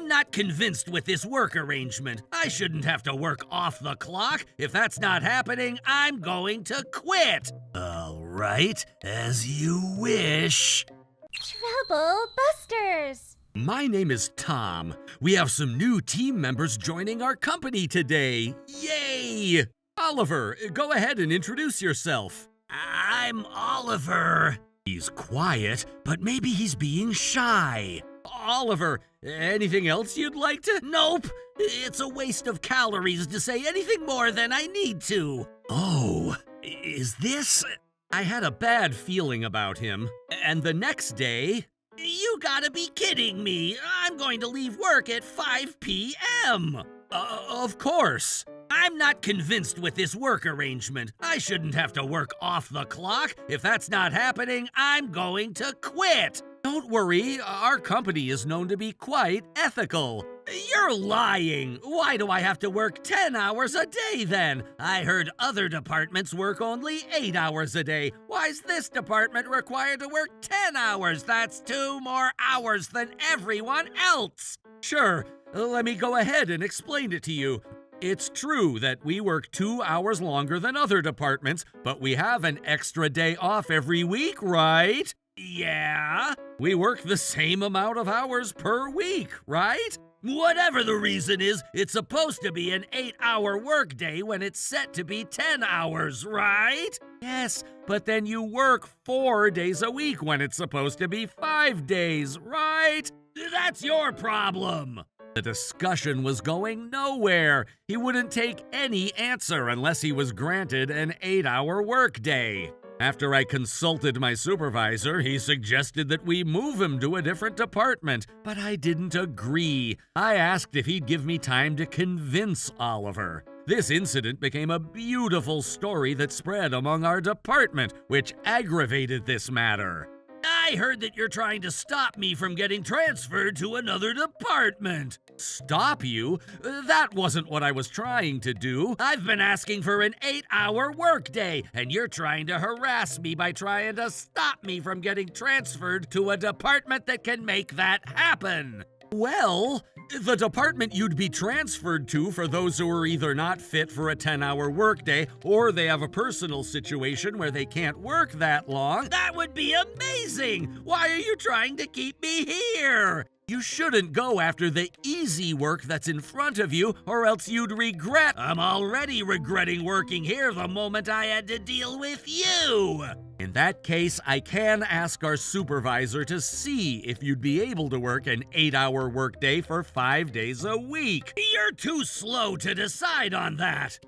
I'm not convinced with this work arrangement. I shouldn't have to work off the clock. If that's not happening, I'm going to quit. All right, as you wish. Trouble Busters! My name is Tom. We have some new team members joining our company today. Yay! Oliver, go ahead and introduce yourself. I'm Oliver. He's quiet, but maybe he's being shy. Oliver, anything else you'd like to? Nope. It's a waste of calories to say anything more than I need to. Oh, is this? I had a bad feeling about him. And the next day... You gotta be kidding me. I'm going to leave work at 5 p.m. Of course. I'm not convinced with this work arrangement. I shouldn't have to work off the clock. If that's not happening, I'm going to quit. Don't worry, our company is known to be quite ethical. You're lying. Why do I have to work 10 hours a day then? I heard other departments work only 8 hours a day. Why's this department required to work 10 hours? That's 2 more hours than everyone else. Sure, let me go ahead and explain it to you. It's true that we work 2 hours longer than other departments, but we have an extra day off every week, right? Yeah. We work the same amount of hours per week, right? Whatever the reason is, it's supposed to be an 8-hour workday when it's set to be 10 hours, right? Yes, but then you work 4 days a week when it's supposed to be 5 days, right? That's your problem. The discussion was going nowhere. He wouldn't take any answer unless he was granted an 8-hour workday. After I consulted my supervisor, he suggested that we move him to a different department, but I didn't agree. I asked if he'd give me time to convince Oliver. This incident became a beautiful story that spread among our department, which aggravated this matter. I heard that you're trying to stop me from getting transferred to another department. Stop you? That wasn't what I was trying to do. I've been asking for an 8-hour workday, and you're trying to harass me by trying to stop me from getting transferred to a department that can make that happen. Well, the department you'd be transferred to for those who are either not fit for a 10-hour workday or they have a personal situation where they can't work that long. That would be amazing! Why are you trying to keep me here? You shouldn't go after the easy work that's in front of you, or else you'd regret. I'm already regretting working here the moment I had to deal with you. In that case, I can ask our supervisor to see if you'd be able to work an 8-hour workday for 5 days a week. You're too slow to decide on that.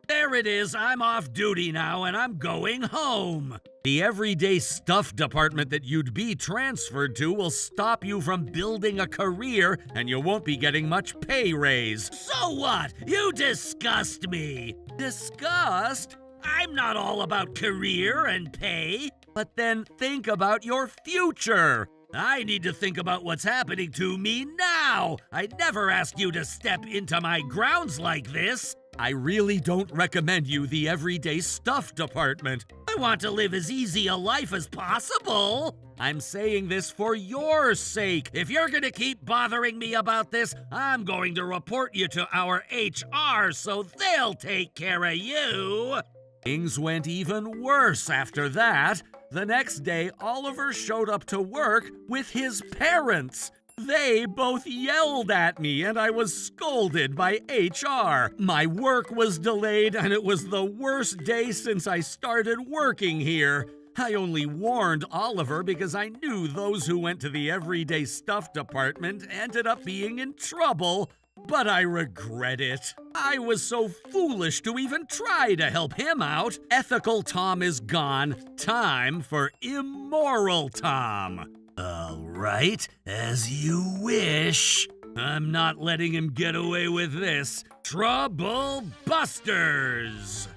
There it is, I'm off duty now and I'm going home. The everyday stuff department that you'd be transferred to will stop you from building a career and you won't be getting much pay raise. So what? You disgust me. Disgust? I'm not all about career and pay. But then think about your future. I need to think about what's happening to me now. I'd never ask you to step into my grounds like this. I really don't recommend you the everyday stuff department. I want to live as easy a life as possible. I'm saying this for your sake. If you're gonna keep bothering me about this, I'm going to report you to our HR so they'll take care of you. Things went even worse after that. The next day, Oliver showed up to work with his parents. They both yelled at me and I was scolded by HR. My work was delayed and it was the worst day since I started working here. I only warned Oliver because I knew those who went to the everyday stuff department ended up being in trouble. But I regret it. I was so foolish to even try to help him out. Ethical Tom is gone. Time for immoral Tom. All right, as you wish. I'm not letting him get away with this. Trouble Busters!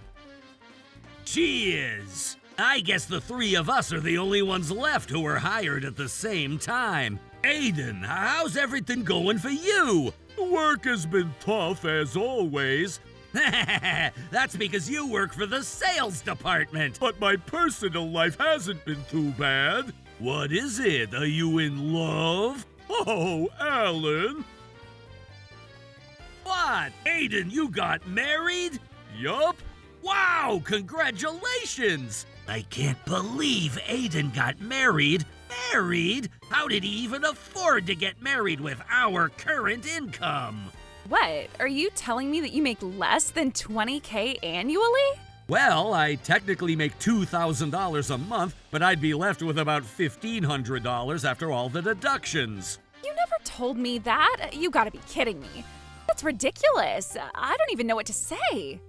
Cheers! I guess the three of us are the only ones left who were hired at the same time. Aiden, how's everything going for you? Work has been tough as always. That's because you work for the sales department. But my personal life hasn't been too bad. What is it? Are you in love? Oh, Alan. What? Aiden, you got married? Yup. Wow, congratulations! I can't believe Aiden got married. Married? How did he even afford to get married with our current income? What? Are you telling me that you make less than $20K annually? Well, I technically make $2,000 a month, but I'd be left with about $1,500 after all the deductions. You never told me that. You gotta be kidding me. That's ridiculous. I don't even know what to say.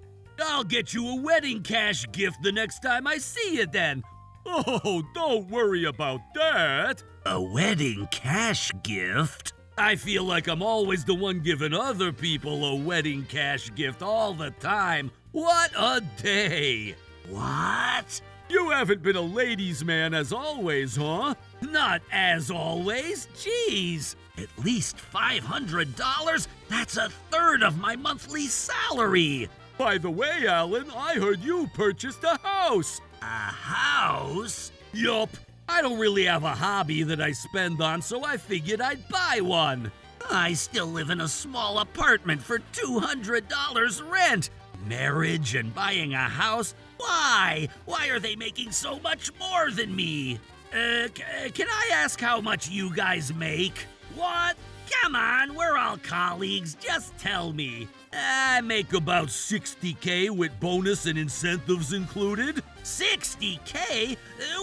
I'll get you a wedding cash gift the next time I see you then. Oh, don't worry about that. A wedding cash gift? I feel like I'm always the one giving other people a wedding cash gift all the time. What a day! What? You haven't been a ladies' man as always, huh? Not as always. Jeez. At least $500? That's a third of my monthly salary. By the way, Alan, I heard you purchased a house. A house? Yup. I don't really have a hobby that I spend on, so I figured I'd buy one. I still live in a small apartment for $200 rent. Marriage and buying a house? Why? Why are they making so much more than me? Can I ask how much you guys make? What? Come on, we're all colleagues. Just tell me. I make about $60K with bonus and incentives included. $60K?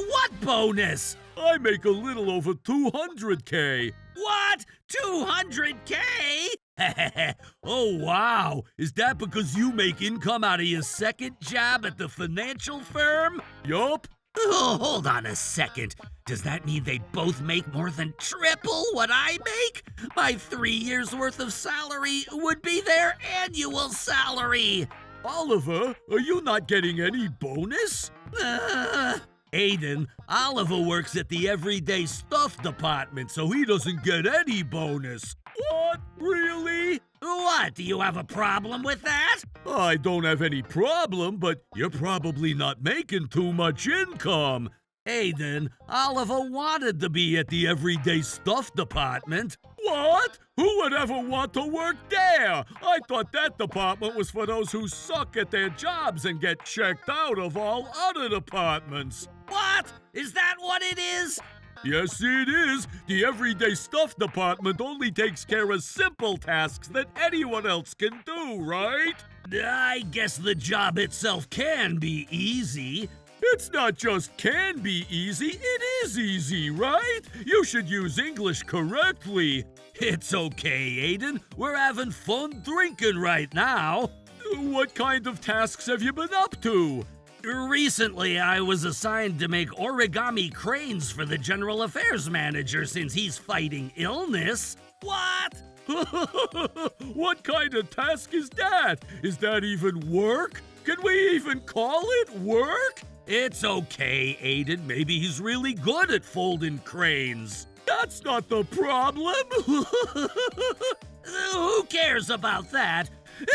What bonus? I make a little over $200K. What? $200K? Oh, wow. Is that because you make income out of your second job at the financial firm? Yup. Oh, hold on a second. Does that mean they both make more than triple what I make? My 3 years' worth of salary would be their annual salary. Oliver, are you not getting any bonus? Aiden, Oliver works at the everyday stuff department, so he doesn't get any bonus. What? Really? What? Do you have a problem with that? I don't have any problem, but you're probably not making too much income. Aiden, Oliver wanted to be at the everyday stuff department. What? Who would ever want to work there? I thought that department was for those who suck at their jobs and get checked out of all other departments. What? Is that what it is? Yes, it is. The everyday stuff department only takes care of simple tasks that anyone else can do, right? I guess the job itself can be easy. It's not just can be easy, it is easy, right? You should use English correctly. It's okay, Aiden. We're having fun drinking right now. What kind of tasks have you been up to? Recently, I was assigned to make origami cranes for the general affairs manager since he's fighting illness. What? What kind of task is that? Is that even work? Can we even call it work? It's okay, Aiden. Maybe he's really good at folding cranes. That's not the problem. Who cares about that?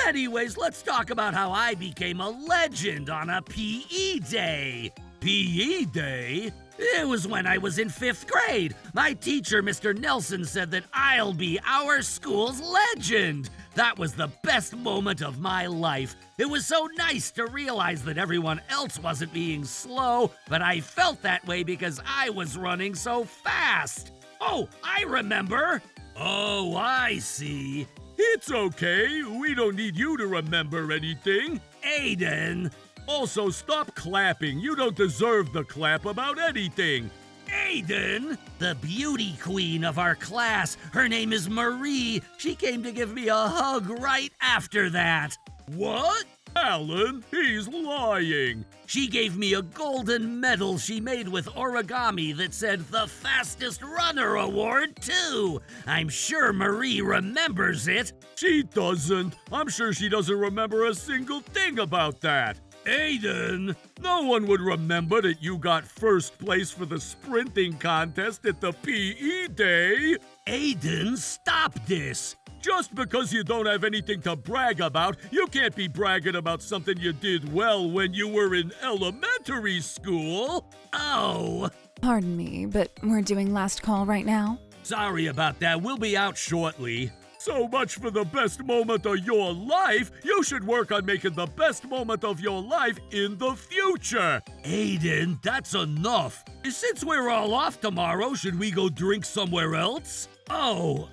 Anyways, let's talk about how I became a legend on a PE day. PE day? It was when I was in 5th grade. My teacher, Mr. Nelson, said that I'll be our school's legend. That was the best moment of my life. It was so nice to realize that everyone else wasn't being slow, but I felt that way because I was running so fast. Oh, I remember. Oh, I see. It's okay. We don't need you to remember anything. Aiden. Also, stop clapping. You don't deserve the clap about anything. Aiden, the beauty queen of our class. Her name is Marie. She came to give me a hug right after that. What? Alan, he's lying. She gave me a golden medal she made with origami that said the Fastest Runner Award, too. I'm sure Marie remembers it. She doesn't. I'm sure she doesn't remember a single thing about that. Aiden! No one would remember that you got first place for the sprinting contest at the PE day. Aiden, stop this! Just because you don't have anything to brag about, you can't be bragging about something you did well when you were in elementary school. Oh! Pardon me, but we're doing last call right now. Sorry about that. We'll be out shortly. So much for the best moment of your life. You should work on making the best moment of your life in the future. Aiden, that's enough. Since we're all off tomorrow, should we go drink somewhere else? Oh,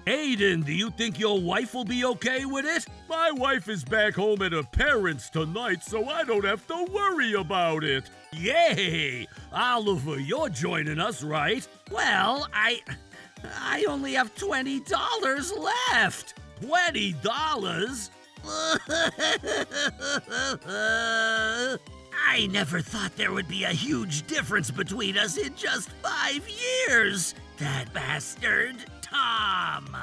Aiden, do you think your wife will be okay with it? My wife is back home at her parents' tonight, so I don't have to worry about it. Yay! Oliver, you're joining us, right? Well, I only have $20 left. $20? I never thought there would be a huge difference between us in just 5 years. That bastard, Tom.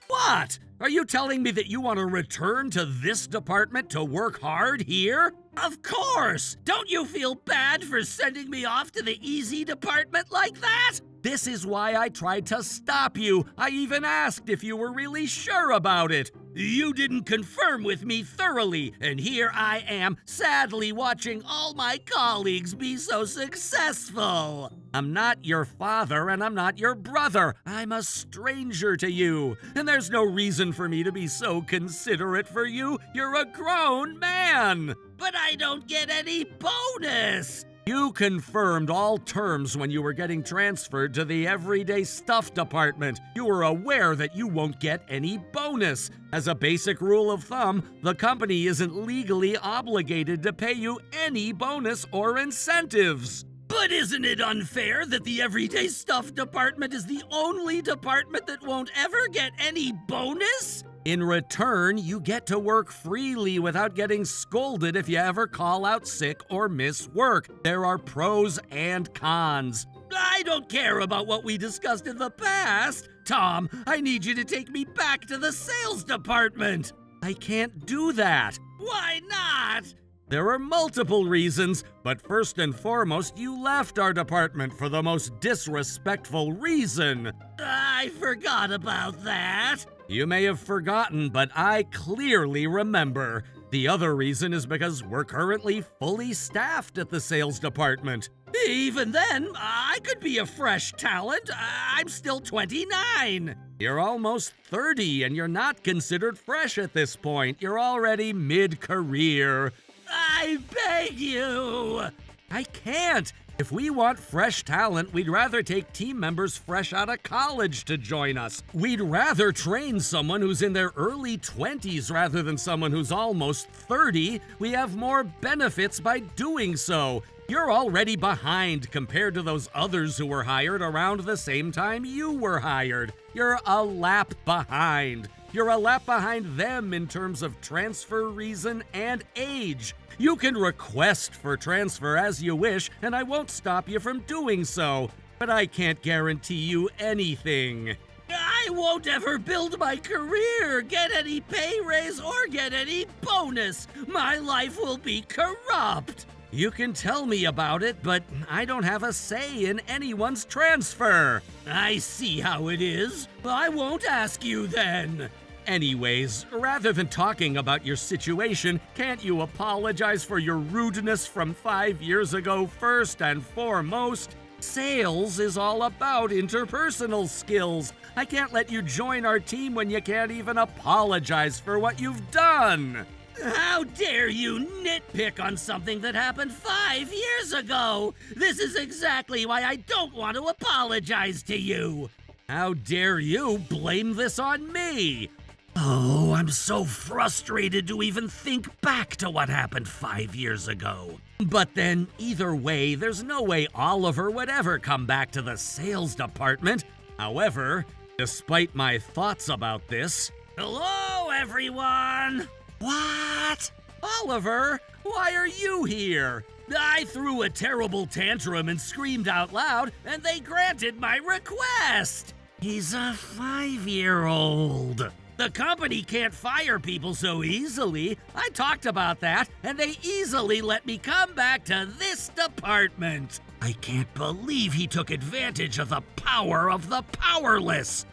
What? Are you telling me that you want to return to this department to work hard here? Of course! Don't you feel bad for sending me off to the easy department like that? This is why I tried to stop you. I even asked if you were really sure about it. You didn't confirm with me thoroughly, and here I am, sadly watching all my colleagues be so successful. I'm not your father, and I'm not your brother. I'm a stranger to you, and there's no reason for me to be so considerate for you. You're a grown man. But I don't get any bonus. You confirmed all terms when you were getting transferred to the everyday stuff department. You were aware that you won't get any bonus. As a basic rule of thumb, the company isn't legally obligated to pay you any bonus or incentives. But isn't it unfair that the everyday stuff department is the only department that won't ever get any bonus? In return, you get to work freely without getting scolded if you ever call out sick or miss work. There are pros and cons. I don't care about what we discussed in the past. Tom, I need you to take me back to the sales department. I can't do that. Why not? There are multiple reasons, but first and foremost, you left our department for the most disrespectful reason. I forgot about that. You may have forgotten, but I clearly remember. The other reason is because we're currently fully staffed at the sales department. Even then, I could be a fresh talent. I'm still 29. You're almost 30, and you're not considered fresh at this point. You're already mid-career. I beg you! I can't! If we want fresh talent, we'd rather take team members fresh out of college to join us. We'd rather train someone who's in their early 20s rather than someone who's almost 30. We have more benefits by doing so. You're already behind compared to those others who were hired around the same time you were hired. You're a lap behind. You're a lap behind them in terms of transfer reason and age. You can request for transfer as you wish, and I won't stop you from doing so, but I can't guarantee you anything. I won't ever build my career, get any pay raise, or get any bonus. My life will be corrupt. You can tell me about it, but I don't have a say in anyone's transfer. I see how it is. I won't ask you then. Anyways, rather than talking about your situation, can't you apologize for your rudeness from 5 years ago first and foremost? Sales is all about interpersonal skills. I can't let you join our team when you can't even apologize for what you've done. How dare you nitpick on something that happened 5 years ago? This is exactly why I don't want to apologize to you. How dare you blame this on me? Oh, I'm so frustrated to even think back to what happened 5 years ago. But then, either way, there's no way Oliver would ever come back to the sales department. However, despite my thoughts about this... Hello, everyone! What? Oliver, why are you here? I threw a terrible tantrum and screamed out loud, and they granted my request. He's a 5-year-old. The company can't fire people so easily. I talked about that, and they easily let me come back to this department. I can't believe he took advantage of the power of the powerless.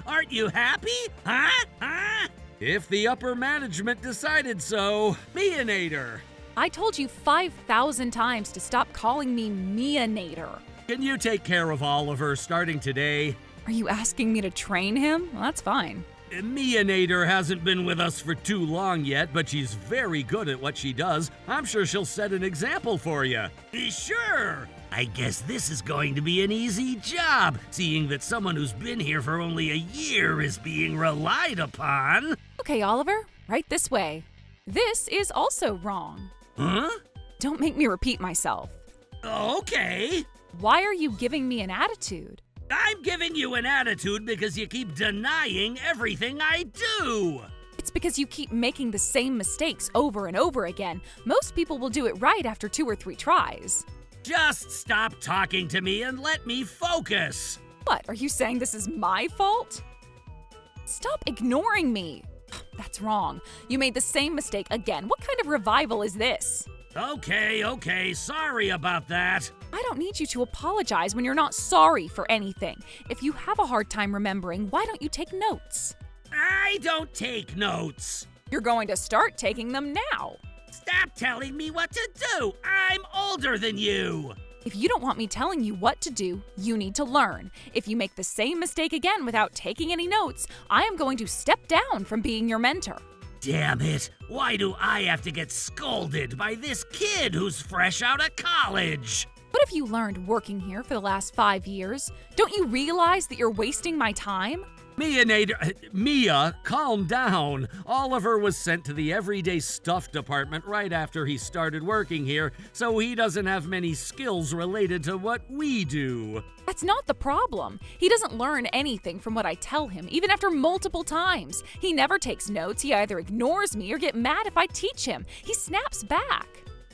Aren't you happy? Huh? If the upper management decided so, Meonator. I told you 5,000 times to stop calling me Meonator. Can you take care of Oliver starting today? Are you asking me to train him? Well, that's fine. Mia Nader hasn't been with us for too long yet, but she's very good at what she does. I'm sure she'll set an example for you. Sure. I guess this is going to be an easy job, seeing that someone who's been here for only a year is being relied upon. Okay, Oliver, right this way. This is also wrong. Huh? Don't make me repeat myself. Okay. Why are you giving me an attitude? I'm giving you an attitude because you keep denying everything I do. It's because you keep making the same mistakes over and over again. Most people will do it right after 2 or 3 tries. Just stop talking to me and let me focus. What, are you saying this is my fault? Stop ignoring me. That's wrong. You made the same mistake again. What kind of revival is this? Okay, sorry about that. I don't need you to apologize when you're not sorry for anything. If you have a hard time remembering, why don't you take notes? I don't take notes. You're going to start taking them now. Stop telling me what to do. I'm older than you. If you don't want me telling you what to do, you need to learn. If you make the same mistake again without taking any notes, I am going to step down from being your mentor. Damn it. Why do I have to get scolded by this kid who's fresh out of college? What have you learned working here for the last 5 years? Don't you realize that you're wasting my time? Mia, calm down. Oliver was sent to the everyday stuff department right after he started working here, so he doesn't have many skills related to what we do. That's not the problem. He doesn't learn anything from what I tell him, even after multiple times. He never takes notes. He either ignores me or gets mad if I teach him. He snaps back.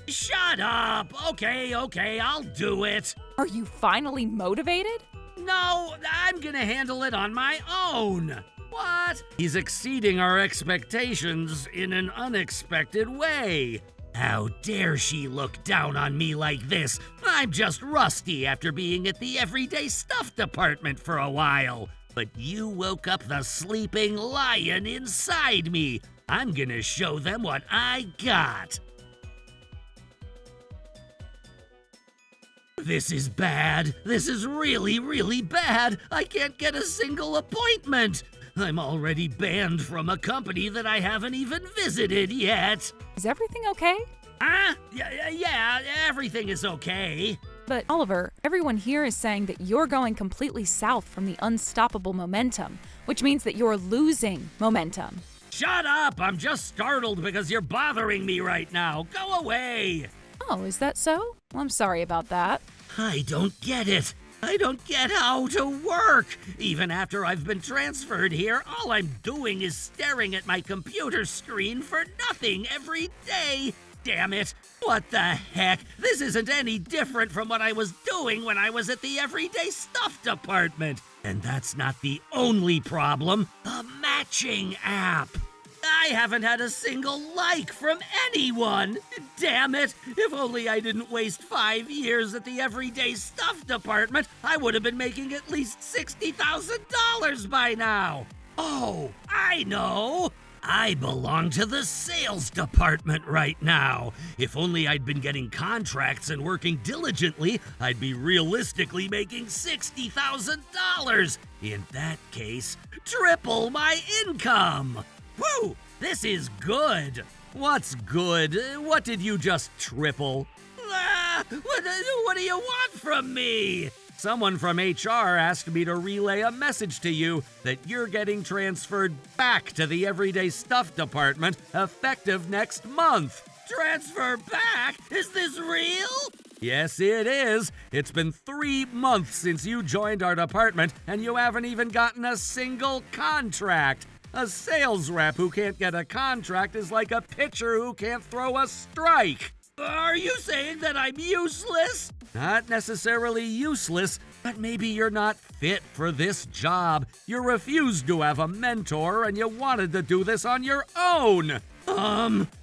Shut up. Okay, I'll do it. Are you finally motivated? No, I'm gonna handle it on my own. What? He's exceeding our expectations in an unexpected way. How dare she look down on me like this? I'm just rusty after being at the everyday stuff department for a while. But you woke up the sleeping lion inside me. I'm gonna show them what I got. This is bad. This is really bad. I can't get a single appointment. I'm already banned from a company that I haven't even visited yet. Is everything okay? Huh? Yeah, everything is okay. But Oliver, everyone here is saying that you're going completely south from the unstoppable momentum, which means that you're losing momentum. Shut up! I'm just startled because you're bothering me right now. Go away! Oh, is that so? Well, I'm sorry about that. I don't get it. I don't get how to work. Even after I've been transferred here, all I'm doing is staring at my computer screen for nothing every day. Damn it. What the heck? This isn't any different from what I was doing when I was at the everyday stuff department. And that's not the only problem. The matching app. I haven't had a single like from anyone. Damn it. If only I didn't waste 5 years at the everyday stuff department, I would have been making at least $60,000 by now. Oh, I know. I belong to the sales department right now. If only I'd been getting contracts and working diligently, I'd be realistically making $60,000. In that case, triple my income. Woo! This is good. What's good? What did you just triple? What do you want from me? Someone from HR asked me to relay a message to you that you're getting transferred back to the everyday stuff department effective next month. Transfer back? Is this real? Yes, it is. It's been 3 months since you joined our department, and you haven't even gotten a single contract. A sales rep who can't get a contract is like a pitcher who can't throw a strike. Are you saying that I'm useless? Not necessarily useless, but maybe you're not fit for this job. You refused to have a mentor and you wanted to do this on your own.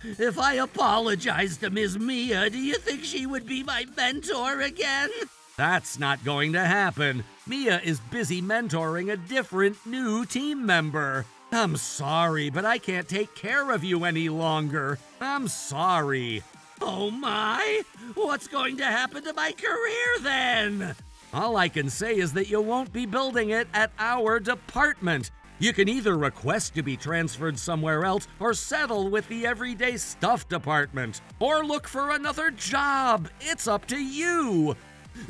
If I apologize to Ms. Mia, do you think she would be my mentor again? That's not going to happen. Mia is busy mentoring a different new team member. I'm sorry, but I can't take care of you any longer. I'm sorry. Oh my! What's going to happen to my career then? All I can say is that you won't be building it at our department. You can either request to be transferred somewhere else or settle with the everyday stuff department. Or look for another job. It's up to you.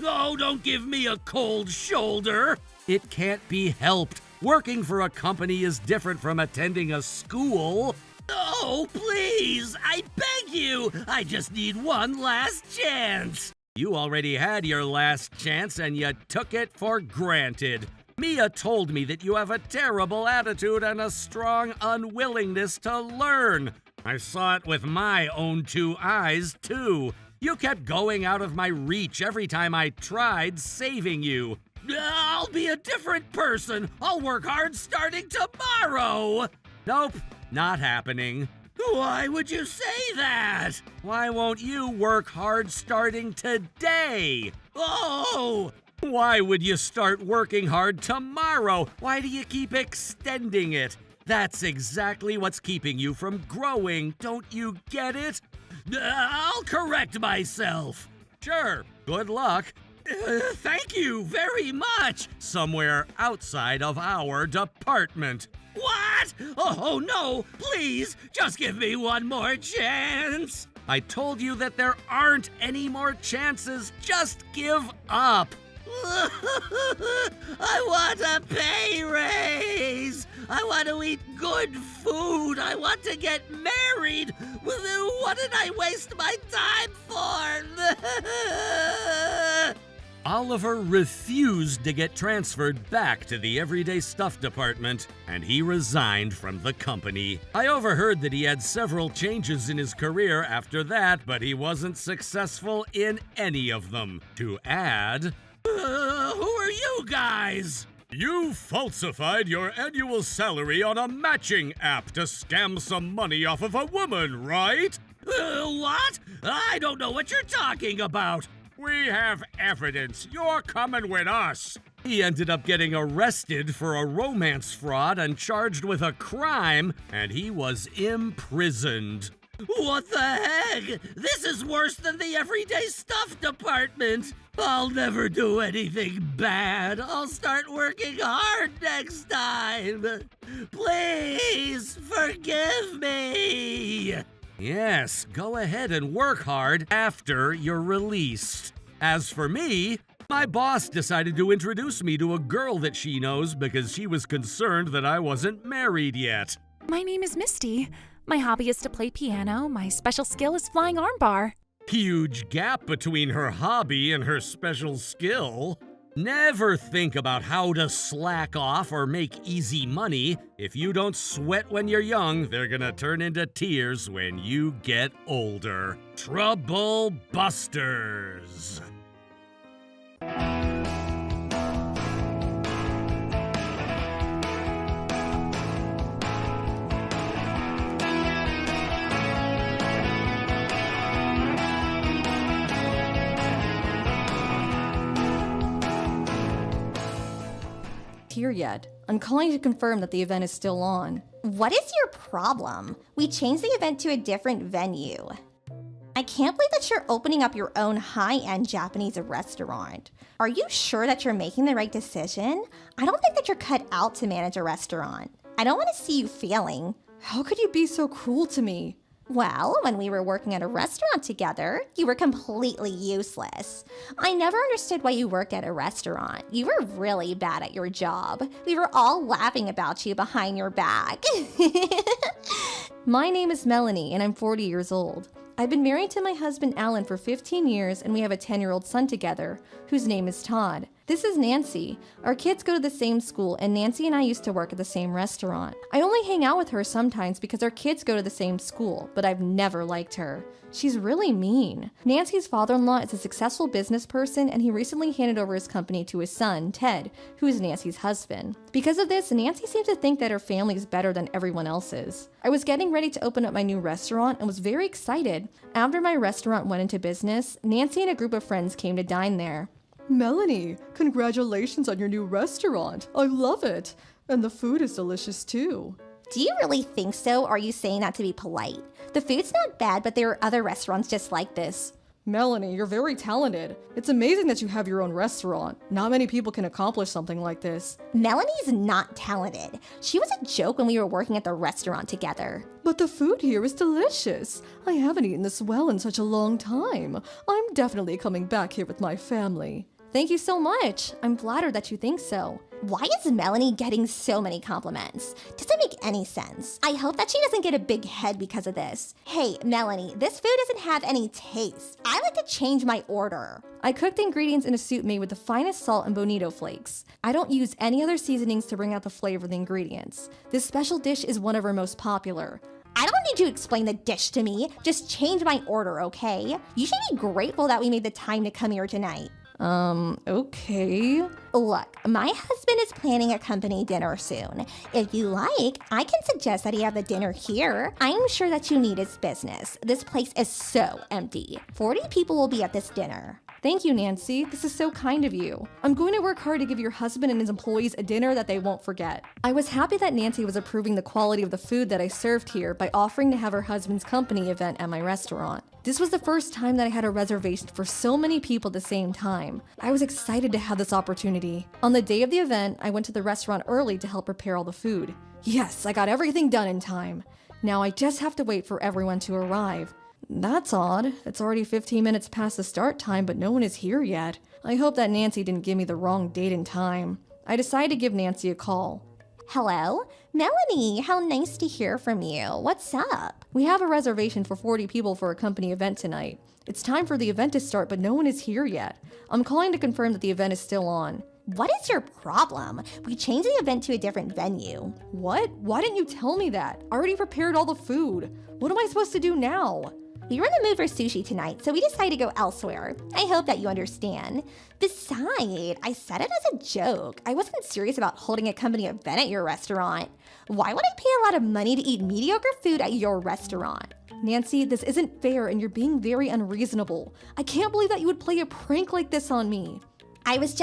Oh, don't give me a cold shoulder. It can't be helped. Working for a company is different from attending a school. Oh, please, I beg you. I just need one last chance. You already had your last chance and you took it for granted. Mia told me that you have a terrible attitude and a strong unwillingness to learn. I saw it with my own 2 eyes, too. You kept going out of my reach every time I tried saving you. I'll be a different person. I'll work hard starting tomorrow. Nope, not happening. Why would you say that? Why won't you work hard starting today? Oh! Why would you start working hard tomorrow? Why do you keep extending it? That's exactly what's keeping you from growing. Don't you get it? I'll correct myself. Sure, good luck. Thank you very much. Somewhere outside of our department. What? Oh no, please, just give me one more chance. I told you that there aren't any more chances. Just give up. I want a pay raise. I want to eat good food. I want to get married. What did I waste my time for? Oliver refused to get transferred back to the everyday stuff department, and he resigned from the company. I overheard that he had several changes in his career after that, but he wasn't successful in any of them. To add, who are you guys? You falsified your annual salary on a matching app to scam some money off of a woman, right? What? I don't know what you're talking about. We have evidence. You're coming with us. He ended up getting arrested for a romance fraud and charged with a crime, and he was imprisoned. What the heck? This is worse than the everyday stuff department. I'll never do anything bad. I'll start working hard next time. Please forgive me. Yes, go ahead and work hard after you're released. As for me, my boss decided to introduce me to a girl that she knows because she was concerned that I wasn't married yet. My name is Misty. My hobby is to play piano. My special skill is flying armbar. Huge gap between her hobby and her special skill. Never think about how to slack off or make easy money. If you don't sweat when you're young, they're gonna turn into tears when you get older. Trouble Busters. Here yet. I'm calling to confirm that the event is still on. What is your problem? We changed the event to a different venue. I can't believe that you're opening up your own high-end Japanese restaurant. Are you sure that you're making the right decision? I don't think that you're cut out to manage a restaurant. I don't want to see you failing. How could you be so cruel to me? Well, when we were working at a restaurant together, you were completely useless. I never understood why you worked at a restaurant. You were really bad at your job. We were all laughing about you behind your back. My name is Melanie, and I'm 40 years old. I've been married to my husband Alan for 15 years, and we have a 10-year-old son together, whose name is Todd. This is Nancy. Our kids go to the same school, and Nancy and I used to work at the same restaurant. I only hang out with her sometimes because our kids go to the same school, but I've never liked her. She's really mean. Nancy's father-in-law is a successful business person, and he recently handed over his company to his son, Ted, who is Nancy's husband. Because of this, Nancy seems to think that her family is better than everyone else's. I was getting ready to open up my new restaurant and was very excited. After my restaurant went into business, Nancy and a group of friends came to dine there. Melanie, congratulations on your new restaurant. I love it. And the food is delicious too. Do you really think so, or are you saying that to be polite? The food's not bad, but there are other restaurants just like this. Melanie, you're very talented. It's amazing that you have your own restaurant. Not many people can accomplish something like this. Melanie's not talented. She was a joke when we were working at the restaurant together. But the food here is delicious. I haven't eaten this well in such a long time. I'm definitely coming back here with my family. Thank you so much. I'm flattered that you think so. Why is Melanie getting so many compliments? Doesn't make any sense. I hope that she doesn't get a big head because of this. Hey, Melanie, this food doesn't have any taste. I like to change my order. I cooked the ingredients in a soup made with the finest salt and bonito flakes. I don't use any other seasonings to bring out the flavor of the ingredients. This special dish is one of our most popular. I don't need you to explain the dish to me. Just change my order, okay? You should be grateful that we made the time to come here tonight. Okay. Look, my husband is planning a company dinner soon. If you like, I can suggest that he have the dinner here. I'm sure that you need his business. This place is so empty. 40 people will be at this dinner. Thank you, Nancy. This is so kind of you. I'm going to work hard to give your husband and his employees a dinner that they won't forget. I was happy that Nancy was approving the quality of the food that I served here by offering to have her husband's company event at my restaurant. This was the first time that I had a reservation for so many people at the same time. I was excited to have this opportunity. On the day of the event, I went to the restaurant early to help prepare all the food. Yes, I got everything done in time. Now I just have to wait for everyone to arrive. That's odd. It's already 15 minutes past the start time, but no one is here yet. I hope that Nancy didn't give me the wrong date and time. I decided to give Nancy a call. Hello? Melanie, how nice to hear from you. What's up? We have a reservation for 40 people for a company event tonight. It's time for the event to start, but no one is here yet. I'm calling to confirm that the event is still on. What is your problem? We changed the event to a different venue. What? Why didn't you tell me that? I already prepared all the food. What am I supposed to do now? We were in the mood for sushi tonight, so we decided to go elsewhere. I hope that you understand. Besides, I said it as a joke. I wasn't serious about holding a company event at your restaurant. Why would I pay a lot of money to eat mediocre food at your restaurant? Nancy, this isn't fair and you're being very unreasonable. I can't believe that you would play a prank like this on me. I was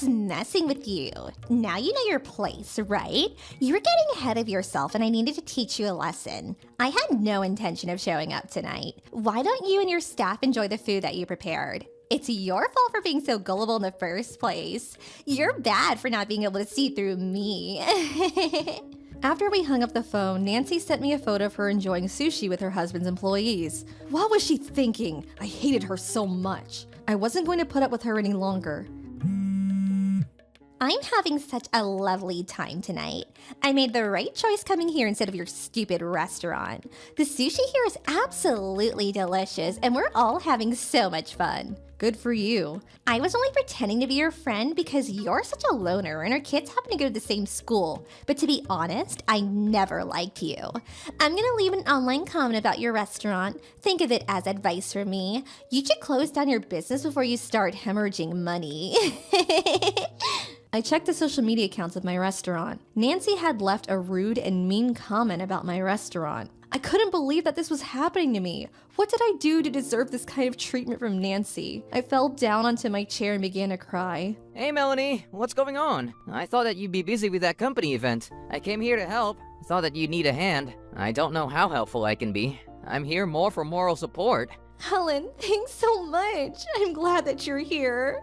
messing with you. Now you know your place, right? You were getting ahead of yourself and I needed to teach you a lesson. I had no intention of showing up tonight. Why don't you and your staff enjoy the food that you prepared? It's your fault for being so gullible in the first place. You're bad for not being able to see through me. After we hung up the phone, Nancy sent me a photo of her enjoying sushi with her husband's employees. What was she thinking? I hated her so much. I wasn't going to put up with her any longer. I'm having such a lovely time tonight. I made the right choice coming here instead of your stupid restaurant. The sushi here is absolutely delicious and we're all having so much fun. Good for you. I was only pretending to be your friend because you're such a loner and our kids happen to go to the same school. But to be honest, I never liked you. I'm gonna leave an online comment about your restaurant. Think of it as advice from me. You should close down your business before you start hemorrhaging money. I checked the social media accounts of my restaurant. Nancy had left a rude and mean comment about my restaurant. I couldn't believe that this was happening to me. What did I do to deserve this kind of treatment from Nancy? I fell down onto my chair and began to cry. Hey Melanie, what's going on? I thought that you'd be busy with that company event. I came here to help. Thought that you'd need a hand. I don't know how helpful I can be. I'm here more for moral support. Helen, thanks so much. I'm glad that you're here.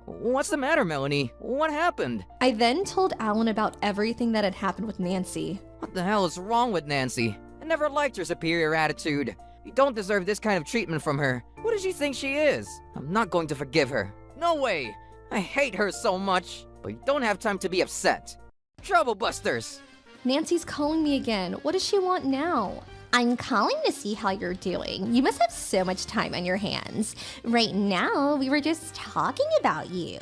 What's the matter, Melanie? What happened? I then told Alan about everything that had happened with Nancy. What the hell is wrong with Nancy? I never liked her superior attitude. You don't deserve this kind of treatment from her. What does she think she is? I'm not going to forgive her. No way! I hate her so much. But you don't have time to be upset. Trouble busters! Nancy's calling me again. What does she want now? I'm calling to see how you're doing. You must have so much time on your hands. Right now, we were just talking about you.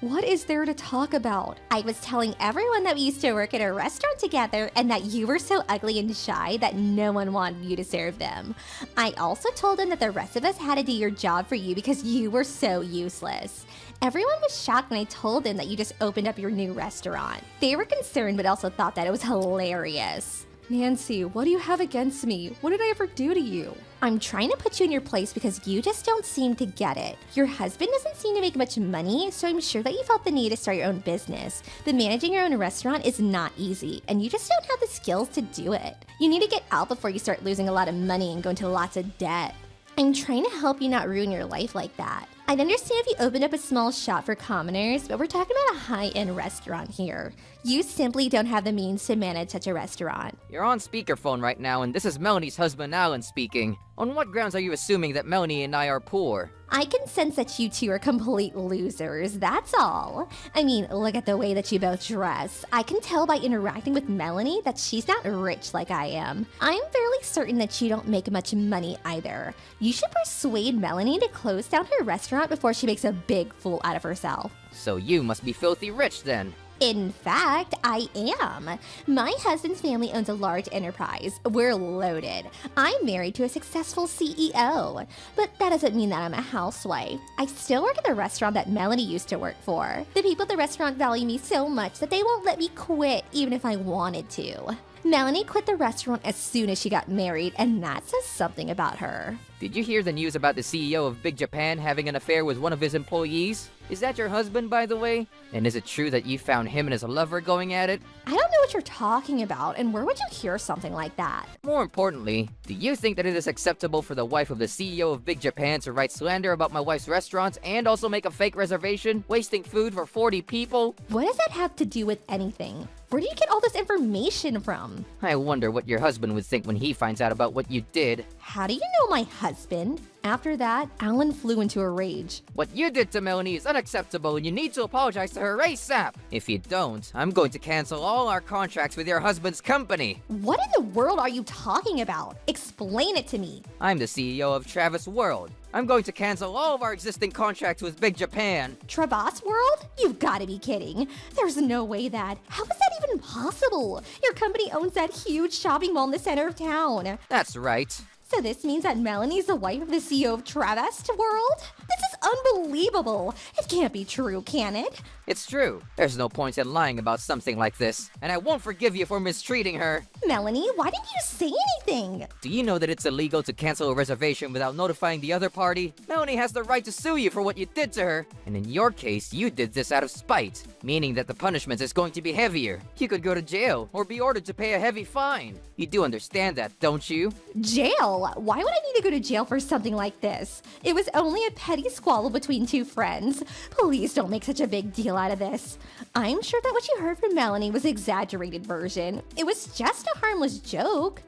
What is there to talk about? I was telling everyone that we used to work at a restaurant together and that you were so ugly and shy that no one wanted you to serve them. I also told them that the rest of us had to do your job for you because you were so useless. Everyone was shocked when I told them that you just opened up your new restaurant. They were concerned but also thought that it was hilarious. Nancy, what do you have against me? What did I ever do to you? I'm trying to put you in your place because you just don't seem to get it. Your husband doesn't seem to make much money, so I'm sure that you felt the need to start your own business. But managing your own restaurant is not easy, and you just don't have the skills to do it. You need to get out before you start losing a lot of money and go into lots of debt. I'm trying to help you not ruin your life like that. I'd understand if you opened up a small shop for commoners, but we're talking about a high-end restaurant here. You simply don't have the means to manage such a restaurant. You're on speakerphone right now, and this is Melanie's husband, Alan, speaking. On what grounds are you assuming that Melanie and I are poor? I can sense that you two are complete losers, that's all. I mean, look at the way that you both dress. I can tell by interacting with Melanie that she's not rich like I am. I'm fairly certain that you don't make much money either. You should persuade Melanie to close down her restaurant before she makes a big fool out of herself. So you must be filthy rich then. In fact, I am. My husband's family owns a large enterprise. We're loaded. I'm married to a successful CEO. But that doesn't mean that I'm a housewife. I still work at the restaurant that Melanie used to work for. The people at the restaurant value me so much that they won't let me quit even if I wanted to. Melanie quit the restaurant as soon as she got married, and that says something about her. Did you hear the news about the CEO of Big Japan having an affair with one of his employees? Is that your husband, by the way? And is it true that you found him and his lover going at it? I don't know what you're talking about, and where would you hear something like that? More importantly, do you think that it is acceptable for the wife of the CEO of Big Japan to write slander about my wife's restaurants and also make a fake reservation, wasting food for 40 people? What does that have to do with anything? Where do you get all this information from? I wonder what your husband would think when he finds out about what you did. How do you know my husband? After that, Alan flew into a rage. What you did to Melanie is unacceptable and you need to apologize to her ASAP. If you don't, I'm going to cancel all our contracts with your husband's company. What in the world are you talking about? Explain it to me. I'm the CEO of Travis World. I'm going to cancel all of our existing contracts with Big Japan. Travas World? You've got to be kidding. There's no way that. How is that even possible? Your company owns that huge shopping mall in the center of town. That's right. So this means that Melanie's the wife of the CEO of Travas World? This is unbelievable. It can't be true, can it? It's true. There's no point in lying about something like this, and I won't forgive you for mistreating her. Melanie, why didn't you say anything? Do you know that it's illegal to cancel a reservation without notifying the other party? Melanie has the right to sue you for what you did to her. And in your case, you did this out of spite, meaning that the punishment is going to be heavier. You could go to jail or be ordered to pay a heavy fine. You do understand that, don't you? Jail? Why would I need to go to jail for something like this? It was only a petty squabble between two friends. Please don't make such a big deal out of this. I'm sure that what you heard from Melanie was an exaggerated version. It was just a harmless joke.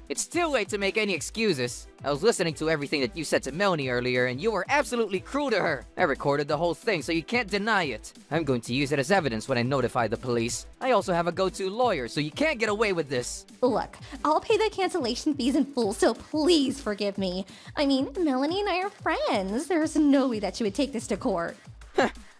It's too late to make any excuses. I was listening to everything that you said to Melanie earlier, and you were absolutely cruel to her. I recorded the whole thing, so you can't deny it. I'm going to use it as evidence when I notify the police. I also have a go-to lawyer, so you can't get away with this. Look, I'll pay the cancellation fees in full, so please forgive me. I mean, Melanie and I are friends. There's no way that she would take this to court.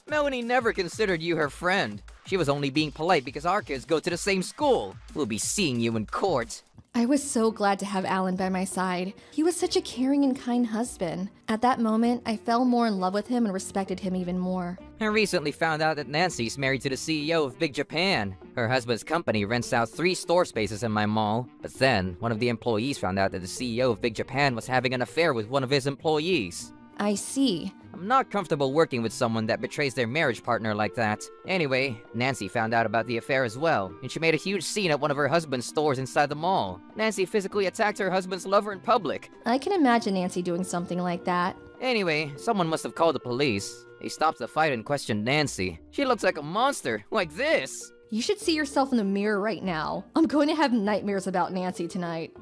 Melanie never considered you her friend. She was only being polite because our kids go to the same school. We'll be seeing you in court. I was so glad to have Alan by my side. He was such a caring and kind husband. At that moment, I fell more in love with him and respected him even more. I recently found out that Nancy's married to the CEO of Big Japan. Her husband's company rents out 3 store spaces in my mall. But then, one of the employees found out that the CEO of Big Japan was having an affair with one of his employees. I see. I'm not comfortable working with someone that betrays their marriage partner like that. Anyway, Nancy found out about the affair as well, and she made a huge scene at one of her husband's stores inside the mall. Nancy physically attacked her husband's lover in public. I can imagine Nancy doing something like that. Anyway, someone must have called the police. They stopped the fight and questioned Nancy. She looks like a monster, like this. You should see yourself in the mirror right now. I'm going to have nightmares about Nancy tonight.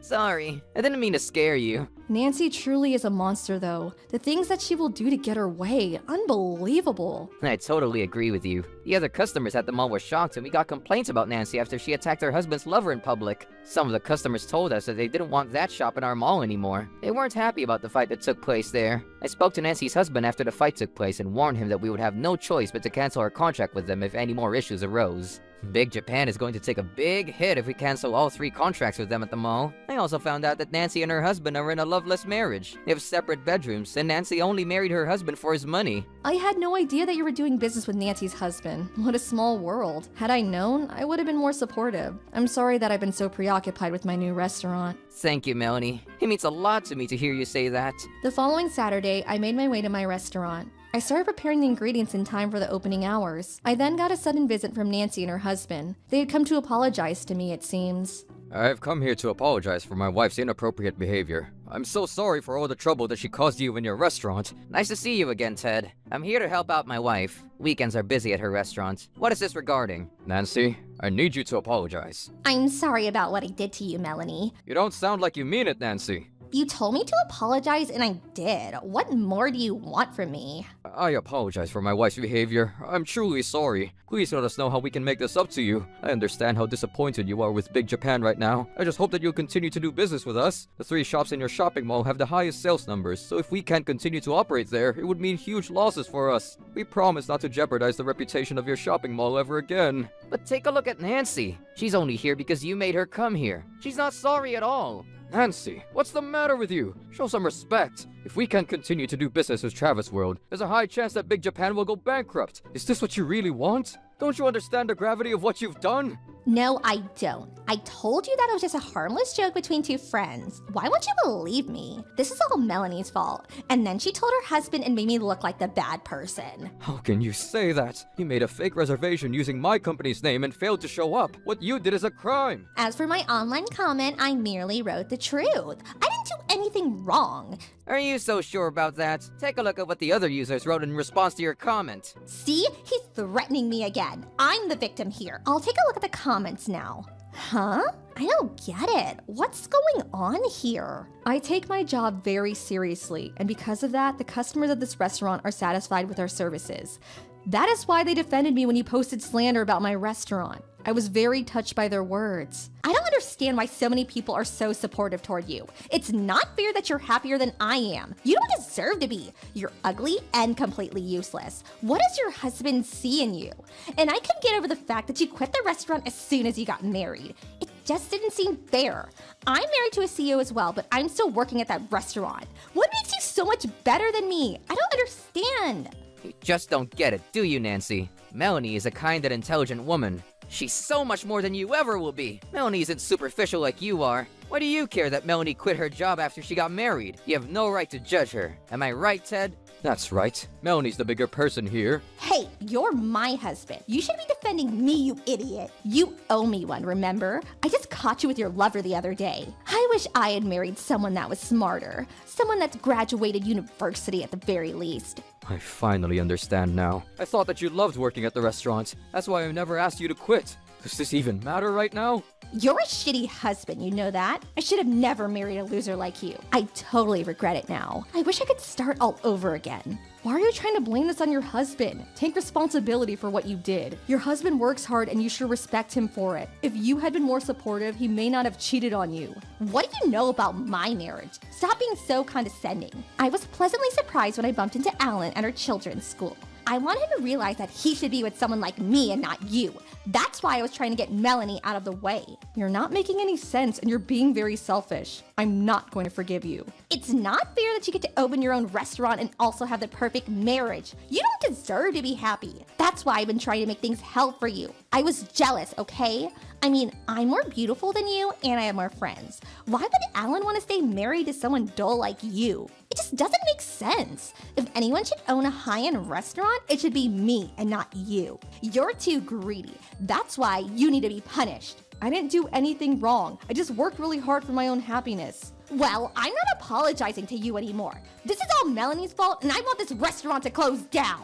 Sorry, I didn't mean to scare you. Nancy truly is a monster, though. The things that she will do to get her way, unbelievable. I totally agree with you. The other customers at the mall were shocked and we got complaints about Nancy after she attacked her husband's lover in public. Some of the customers told us that they didn't want that shop in our mall anymore. They weren't happy about the fight that took place there. I spoke to Nancy's husband after the fight took place and warned him that we would have no choice but to cancel our contract with them if any more issues arose. Big Japan is going to take a big hit if we cancel all 3 contracts with them at the mall. I also found out that Nancy and her husband are in a loveless marriage. They have separate bedrooms, and Nancy only married her husband for his money. I had no idea that you were doing business with Nancy's husband. What a small world. Had I known, I would have been more supportive. I'm sorry that I've been so preoccupied with my new restaurant. Thank you, Melanie. It means a lot to me to hear you say that. The following Saturday, I made my way to my restaurant. I started preparing the ingredients in time for the opening hours. I then got a sudden visit from Nancy and her husband. They had come to apologize to me, it seems. I've come here to apologize for my wife's inappropriate behavior. I'm so sorry for all the trouble that she caused you in your restaurant. Nice to see you again, Ted. I'm here to help out my wife. Weekends are busy at her restaurant. What is this regarding? Nancy, I need you to apologize. I'm sorry about what I did to you, Melanie. You don't sound like you mean it, Nancy. You told me to apologize and I did. What more do you want from me? I apologize for my wife's behavior. I'm truly sorry. Please let us know how we can make this up to you. I understand how disappointed you are with Big Japan right now. I just hope that you'll continue to do business with us. The 3 shops in your shopping mall have the highest sales numbers, so if we can't continue to operate there, it would mean huge losses for us. We promise not to jeopardize the reputation of your shopping mall ever again. But take a look at Nancy. She's only here because you made her come here. She's not sorry at all. Nancy, what's the matter with you? Show some respect. If we can't continue to do business with Travis World, there's a high chance that Big Japan will go bankrupt. Is this what you really want? Don't you understand the gravity of what you've done? No, I don't. I told you that it was just a harmless joke between 2 friends. Why won't you believe me? This is all Melanie's fault. And then she told her husband and made me look like the bad person. How can you say that? You made a fake reservation using my company's name and failed to show up. What you did is a crime. As for my online comment, I merely wrote the truth. I didn't do anything wrong. Are you so sure about that? Take a look at what the other users wrote in response to your comment. See? He's threatening me again. I'm the victim here. I'll take a look at the comments now. Huh? I don't get it. What's going on here? I take my job very seriously, and because of that, the customers of this restaurant are satisfied with our services. That is why they defended me when you posted slander about my restaurant. I was very touched by their words. I don't understand why so many people are so supportive toward you. It's not fair that you're happier than I am. You don't deserve to be. You're ugly and completely useless. What does your husband see in you? And I couldn't get over the fact that you quit the restaurant as soon as you got married. It just didn't seem fair. I'm married to a CEO as well, but I'm still working at that restaurant. What makes you so much better than me? I don't understand. You just don't get it, do you, Nancy? Melanie is a kind and intelligent woman. She's so much more than you ever will be. Melanie isn't superficial like you are. Why do you care that Melanie quit her job after she got married? You have no right to judge her. Am I right, Ted? That's right. Melanie's the bigger person here. Hey, you're my husband. You should be defending me, you idiot. You owe me one, remember? I just caught you with your lover the other day. I wish I had married someone that was smarter. Someone that's graduated university at the very least. I finally understand now. I thought that you loved working at the restaurant. That's why I never asked you to quit. Does this even matter right now? You're a shitty husband, you know that? I should have never married a loser like you. I totally regret it now. I wish I could start all over again. Why are you trying to blame this on your husband? Take responsibility for what you did. Your husband works hard and you should respect him for it. If you had been more supportive, he may not have cheated on you. What do you know about my marriage? Stop being so condescending. I was pleasantly surprised when I bumped into Alan at our children's school. I want him to realize that he should be with someone like me and not you. That's why I was trying to get Melanie out of the way. You're not making any sense and you're being very selfish. I'm not going to forgive you. It's not fair that you get to open your own restaurant and also have the perfect marriage. You don't deserve to be happy. That's why I've been trying to make things hell for you. I was jealous, okay? I mean, I'm more beautiful than you and I have more friends. Why would Alan want to stay married to someone dull like you? It just doesn't make sense. If anyone should own a high-end restaurant, it should be me and not you. You're too greedy. That's why you need to be punished. I didn't do anything wrong. I just worked really hard for my own happiness. Well, I'm not apologizing to you anymore. This is all Melanie's fault and I want this restaurant to close down.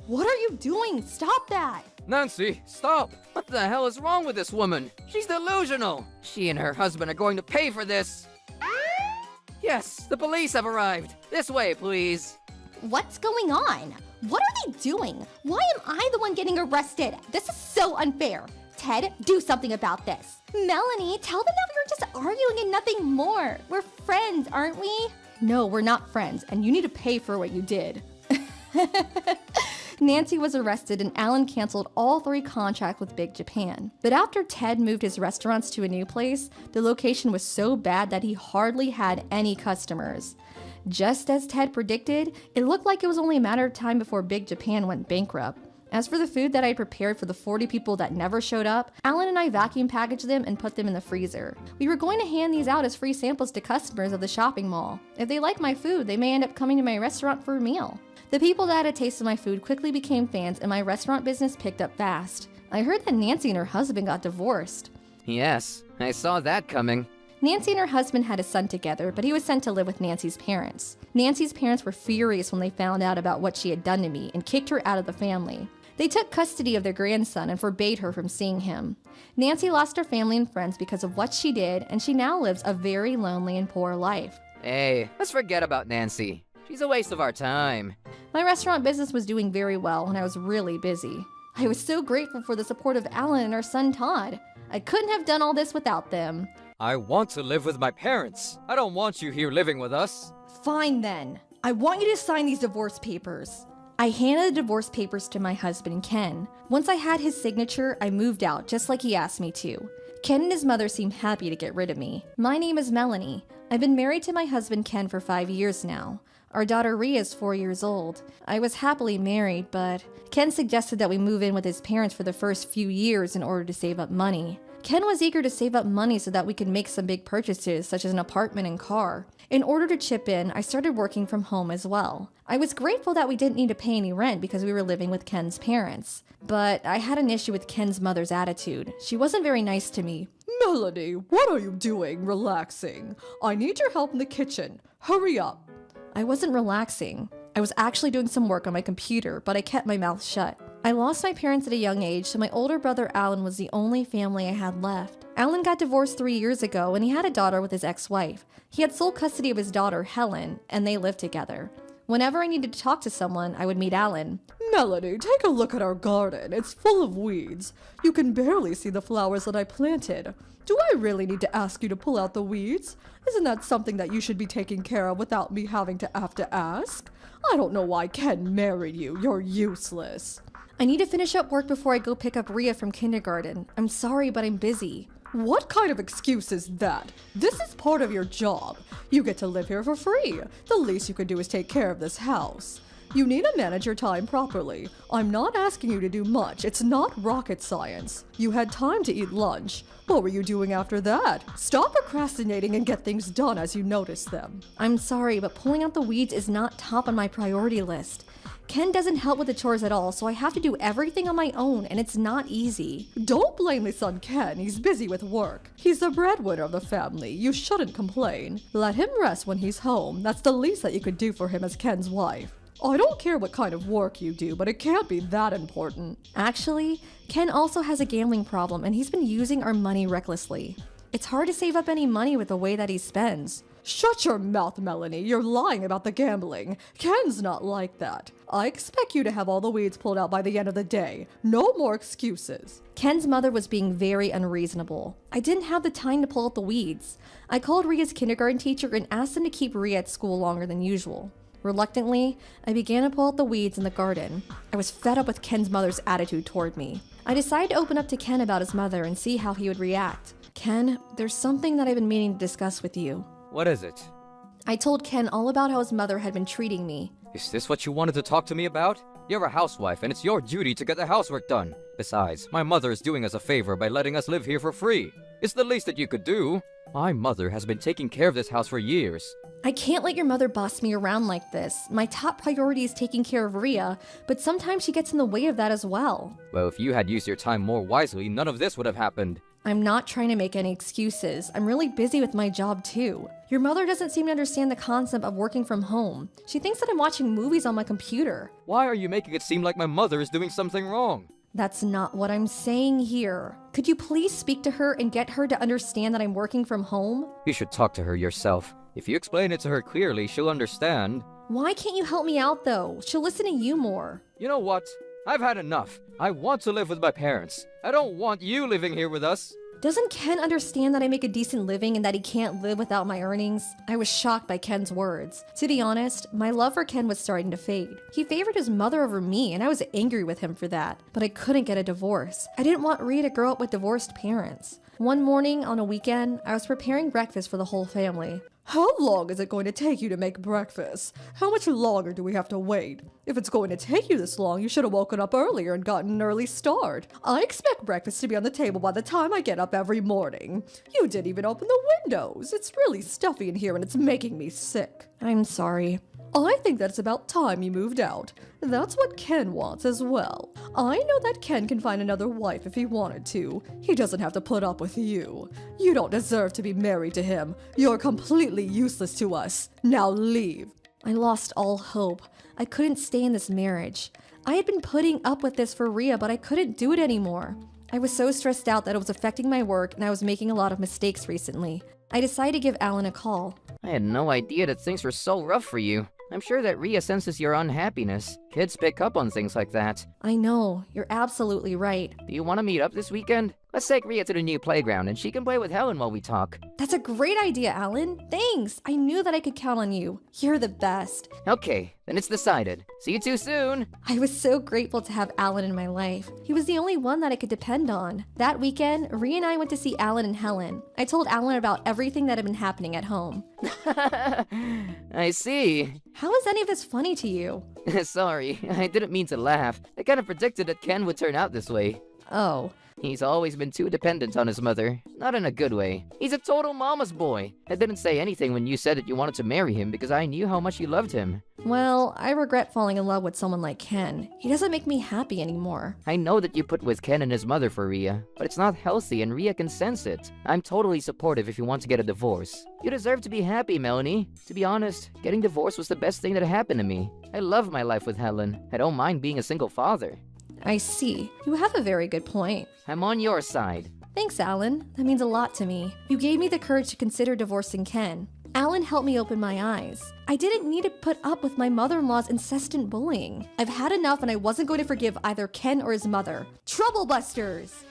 What are you doing? Stop that! Nancy, stop! What the hell is wrong with this woman? She's delusional! She and her husband are going to pay for this! Yes, the police have arrived! This way, please! What's going on? What are they doing? Why am I the one getting arrested? This is so unfair. Ted, do something about this. Melanie, tell them that we were just arguing and nothing more. We're friends, aren't we? No, we're not friends, and you need to pay for what you did. Nancy was arrested and Alan canceled all 3 contracts with Big Japan. But after Ted moved his restaurants to a new place, the location was so bad that he hardly had any customers. Just as Ted predicted, it looked like it was only a matter of time before Big Japan went bankrupt. As for the food that I prepared for the 40 people that never showed up, Alan and I vacuum packaged them and put them in the freezer. We were going to hand these out as free samples to customers of the shopping mall. If they like my food, they may end up coming to my restaurant for a meal. The people that had a taste of my food quickly became fans and my restaurant business picked up fast. I heard that Nancy and her husband got divorced. Yes, I saw that coming. Nancy and her husband had a son together, but he was sent to live with Nancy's parents. Nancy's parents were furious when they found out about what she had done to me and kicked her out of the family. They took custody of their grandson and forbade her from seeing him. Nancy lost her family and friends because of what she did, and she now lives a very lonely and poor life. Hey, let's forget about Nancy. She's a waste of our time. My restaurant business was doing very well, and I was really busy. I was so grateful for the support of Alan and our son Todd. I couldn't have done all this without them. I want to live with my parents. I don't want you here living with us. Fine then. I want you to sign these divorce papers. I handed the divorce papers to my husband, Ken. Once I had his signature, I moved out just like he asked me to. Ken and his mother seemed happy to get rid of me. My name is Melanie. I've been married to my husband, Ken, for 5 years now. Our daughter Rhea is 4 years old. I was happily married, but Ken suggested that we move in with his parents for the first few years in order to save up money. Ken was eager to save up money so that we could make some big purchases, such as an apartment and car. In order to chip in, I started working from home as well. I was grateful that we didn't need to pay any rent because we were living with Ken's parents. But I had an issue with Ken's mother's attitude. She wasn't very nice to me. Melanie, what are you doing? Relaxing. I need your help in the kitchen. Hurry up. I wasn't relaxing. I was actually doing some work on my computer, but I kept my mouth shut. I lost my parents at a young age, so my older brother Alan was the only family I had left. Alan got divorced 3 years ago, and he had a daughter with his ex-wife. He had sole custody of his daughter, Helen, and they lived together. Whenever I needed to talk to someone, I would meet Alan. Melanie, take a look at our garden. It's full of weeds. You can barely see the flowers that I planted. Do I really need to ask you to pull out the weeds? Isn't that something that you should be taking care of without me having to have to ask? I don't know why Ken married you. You're useless. I need to finish up work before I go pick up Rhea from kindergarten. I'm sorry, but I'm busy. What kind of excuse is that? This is part of your job. You get to live here for free. The least you can do is take care of this house. You need to manage your time properly. I'm not asking you to do much. It's not rocket science. You had time to eat lunch. What were you doing after that? Stop procrastinating and get things done as you notice them. I'm sorry, but pulling out the weeds is not top on my priority list. Ken doesn't help with the chores at all, so I have to do everything on my own, and it's not easy. Don't blame this on Ken. He's busy with work. He's the breadwinner of the family. You shouldn't complain. Let him rest when he's home. That's the least that you could do for him as Ken's wife. I don't care what kind of work you do, but it can't be that important. Actually, Ken also has a gambling problem, and he's been using our money recklessly. It's hard to save up any money with the way that he spends. Shut your mouth, Melanie. You're lying about the gambling. Ken's not like that. I expect you to have all the weeds pulled out by the end of the day. No more excuses. Ken's mother was being very unreasonable. I didn't have the time to pull out the weeds. I called Rhea's kindergarten teacher and asked him to keep Rhea at school longer than usual. Reluctantly, I began to pull out the weeds in the garden. I was fed up with Ken's mother's attitude toward me. I decided to open up to Ken about his mother and see how he would react. Ken, there's something that I've been meaning to discuss with you. What is it? I told Ken all about how his mother had been treating me. Is this what you wanted to talk to me about? You're a housewife, and it's your duty to get the housework done. Besides, my mother is doing us a favor by letting us live here for free. It's the least that you could do. My mother has been taking care of this house for years. I can't let your mother boss me around like this. My top priority is taking care of Rhea, but sometimes she gets in the way of that as well. Well, if you had used your time more wisely, none of this would have happened. I'm not trying to make any excuses. I'm really busy with my job too. Your mother doesn't seem to understand the concept of working from home. She thinks that I'm watching movies on my computer. Why are you making it seem like my mother is doing something wrong? That's not what I'm saying here. Could you please speak to her and get her to understand that I'm working from home? You should talk to her yourself. If you explain it to her clearly, she'll understand. Why can't you help me out though? She'll listen to you more. You know what? I've had enough. I want to live with my parents. I don't want you living here with us. Doesn't Ken understand that I make a decent living and that he can't live without my earnings? I was shocked by Ken's words. To be honest, my love for Ken was starting to fade. He favored his mother over me, and I was angry with him for that. But I couldn't get a divorce. I didn't want Rhea to grow up with divorced parents. One morning on a weekend, I was preparing breakfast for the whole family. How long is it going to take you to make breakfast? How much longer do we have to wait? If it's going to take you this long, you should have woken up earlier and gotten an early start. I expect breakfast to be on the table by the time I get up every morning. You didn't even open the windows. It's really stuffy in here and it's making me sick. I'm sorry. I think that it's about time you moved out. That's what Ken wants as well. I know that Ken can find another wife if he wanted to. He doesn't have to put up with you. You don't deserve to be married to him. You're completely useless to us. Now leave. I lost all hope. I couldn't stay in this marriage. I had been putting up with this for Rhea, but I couldn't do it anymore. I was so stressed out that it was affecting my work and I was making a lot of mistakes recently. I decided to give Alan a call. I had no idea that things were so rough for you. I'm sure that Rhea senses your unhappiness. Kids pick up on things like that. I know, you're absolutely right. Do you want to meet up this weekend? Let's take Rhea to the new playground and she can play with Helen while we talk. That's a great idea, Alan. Thanks. I knew that I could count on you. You're the best. Okay, then it's decided. See you too soon. I was so grateful to have Alan in my life. He was the only one that I could depend on. That weekend, Rhea and I went to see Alan and Helen. I told Alan about everything that had been happening at home. I see. How is any of this funny to you? Sorry, I didn't mean to laugh. I kind of predicted that Ken would turn out this way. Oh. He's always been too dependent on his mother. Not in a good way. He's a total mama's boy. I didn't say anything when you said that you wanted to marry him because I knew how much you loved him. Well, I regret falling in love with someone like Ken. He doesn't make me happy anymore. I know that you put with Ken and his mother for Rhea, but it's not healthy and Rhea can sense it. I'm totally supportive if you want to get a divorce. You deserve to be happy, Melanie. To be honest, getting divorced was the best thing that happened to me. I love my life with Helen. I don't mind being a single father. I see. You have a very good point. I'm on your side. Thanks, Alan. That means a lot to me. You gave me the courage to consider divorcing Ken. Alan helped me open my eyes. I didn't need to put up with my mother-in-law's incessant bullying. I've had enough and I wasn't going to forgive either Ken or his mother. Troublebusters!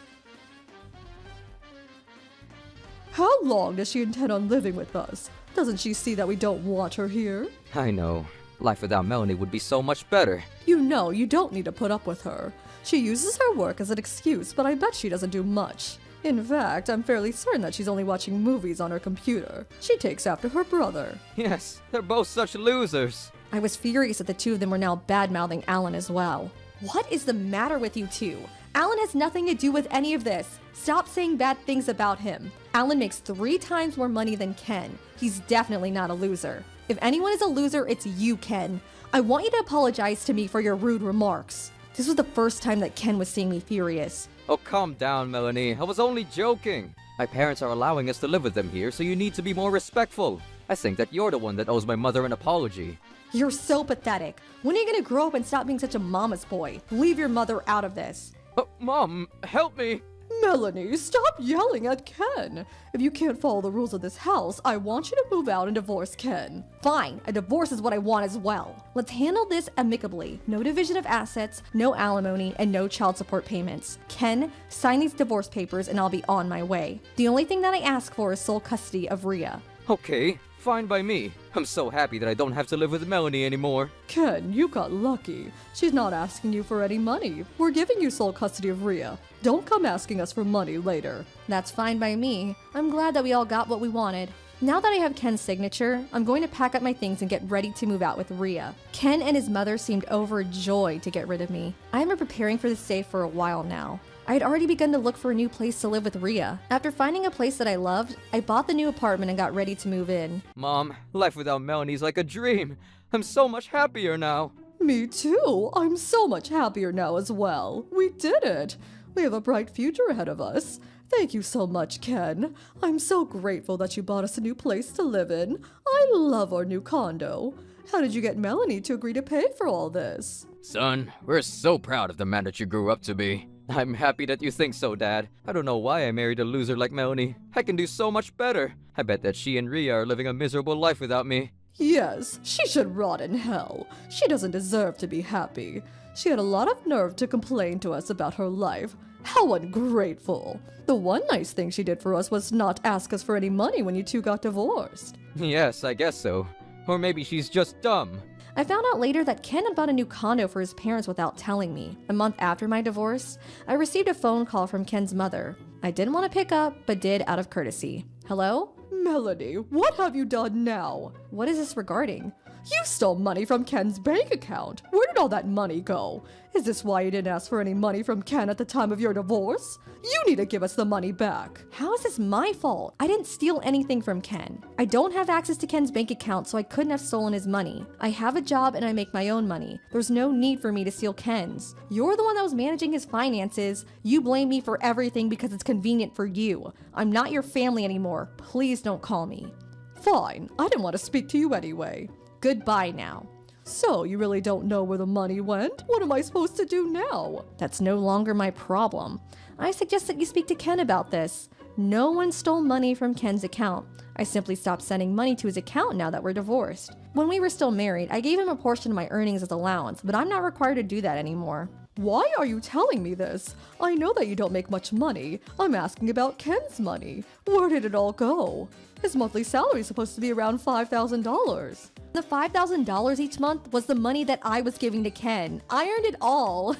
How long does she intend on living with us? Doesn't she see that we don't want her here? I know. Life without Melanie would be so much better. You know you don't need to put up with her. She uses her work as an excuse, but I bet she doesn't do much. In fact, I'm fairly certain that she's only watching movies on her computer. She takes after her brother. Yes, they're both such losers. I was furious that the two of them were now bad-mouthing Alan as well. What is the matter with you two? Alan has nothing to do with any of this. Stop saying bad things about him. Alan makes 3 times more money than Ken. He's definitely not a loser. If anyone is a loser, it's you, Ken. I want you to apologize to me for your rude remarks. This was the first time that Ken was seeing me furious. Oh, calm down, Melanie. I was only joking. My parents are allowing us to live with them here, so you need to be more respectful. I think that you're the one that owes my mother an apology. You're so pathetic. When are you gonna grow up and stop being such a mama's boy? Leave your mother out of this. Mom, help me. Melanie, stop yelling at Ken. If you can't follow the rules of this house, I want you to move out and divorce Ken. Fine, a divorce is what I want as well. Let's handle this amicably. No division of assets, no alimony, and no child support payments. Ken, sign these divorce papers and I'll be on my way. The only thing that I ask for is sole custody of Rhea. Okay, fine by me. I'm so happy that I don't have to live with Melanie anymore. Ken, you got lucky. She's not asking you for any money. We're giving you sole custody of Rhea. Don't come asking us for money later. That's fine by me. I'm glad that we all got what we wanted. Now that I have Ken's signature, I'm going to pack up my things and get ready to move out with Rhea. Ken and his mother seemed overjoyed to get rid of me. I have been preparing for this day for a while now. I had already begun to look for a new place to live with Rhea. After finding a place that I loved, I bought the new apartment and got ready to move in. Mom, life without Melanie is like a dream. I'm so much happier now. Me too. I'm so much happier now as well. We did it. We have a bright future ahead of us. Thank you so much, Ken. I'm so grateful that you bought us a new place to live in. I love our new condo. How did you get Melanie to agree to pay for all this? Son, we're so proud of the man that you grew up to be. I'm happy that you think so, Dad. I don't know why I married a loser like Melanie. I can do so much better. I bet that she and Rhea are living a miserable life without me. Yes, she should rot in hell. She doesn't deserve to be happy. She had a lot of nerve to complain to us about her life. How ungrateful. The one nice thing she did for us was not ask us for any money when you two got divorced. Yes, I guess so. Or maybe she's just dumb. I found out later that Ken had bought a new condo for his parents without telling me. A month after my divorce, I received a phone call from Ken's mother. I didn't want to pick up, but did out of courtesy. Hello? Melanie, what have you done now? What is this regarding? You stole money from Ken's bank account. Where did all that money go? Is this why you didn't ask for any money from Ken at the time of your divorce? You need to give us the money back. How is this my fault? I didn't steal anything from Ken. I don't have access to Ken's bank account, so I couldn't have stolen his money. I have a job and I make my own money. There's no need for me to steal Ken's. You're the one that was managing his finances. You blame me for everything because it's convenient for you. I'm not your family anymore. Please don't call me. Fine, I didn't want to speak to you anyway. Goodbye now. So, you really don't know where the money went? What am I supposed to do now? That's no longer my problem. I suggest that you speak to Ken about this. No one stole money from Ken's account. I simply stopped sending money to his account now that we're divorced. When we were still married, I gave him a portion of my earnings as allowance, but I'm not required to do that anymore. Why are you telling me this? I know that you don't make much money. I'm asking about Ken's money. Where did it all go? His monthly salary is supposed to be around $5,000. The $5,000 each month was the money that I was giving to Ken. I earned it all.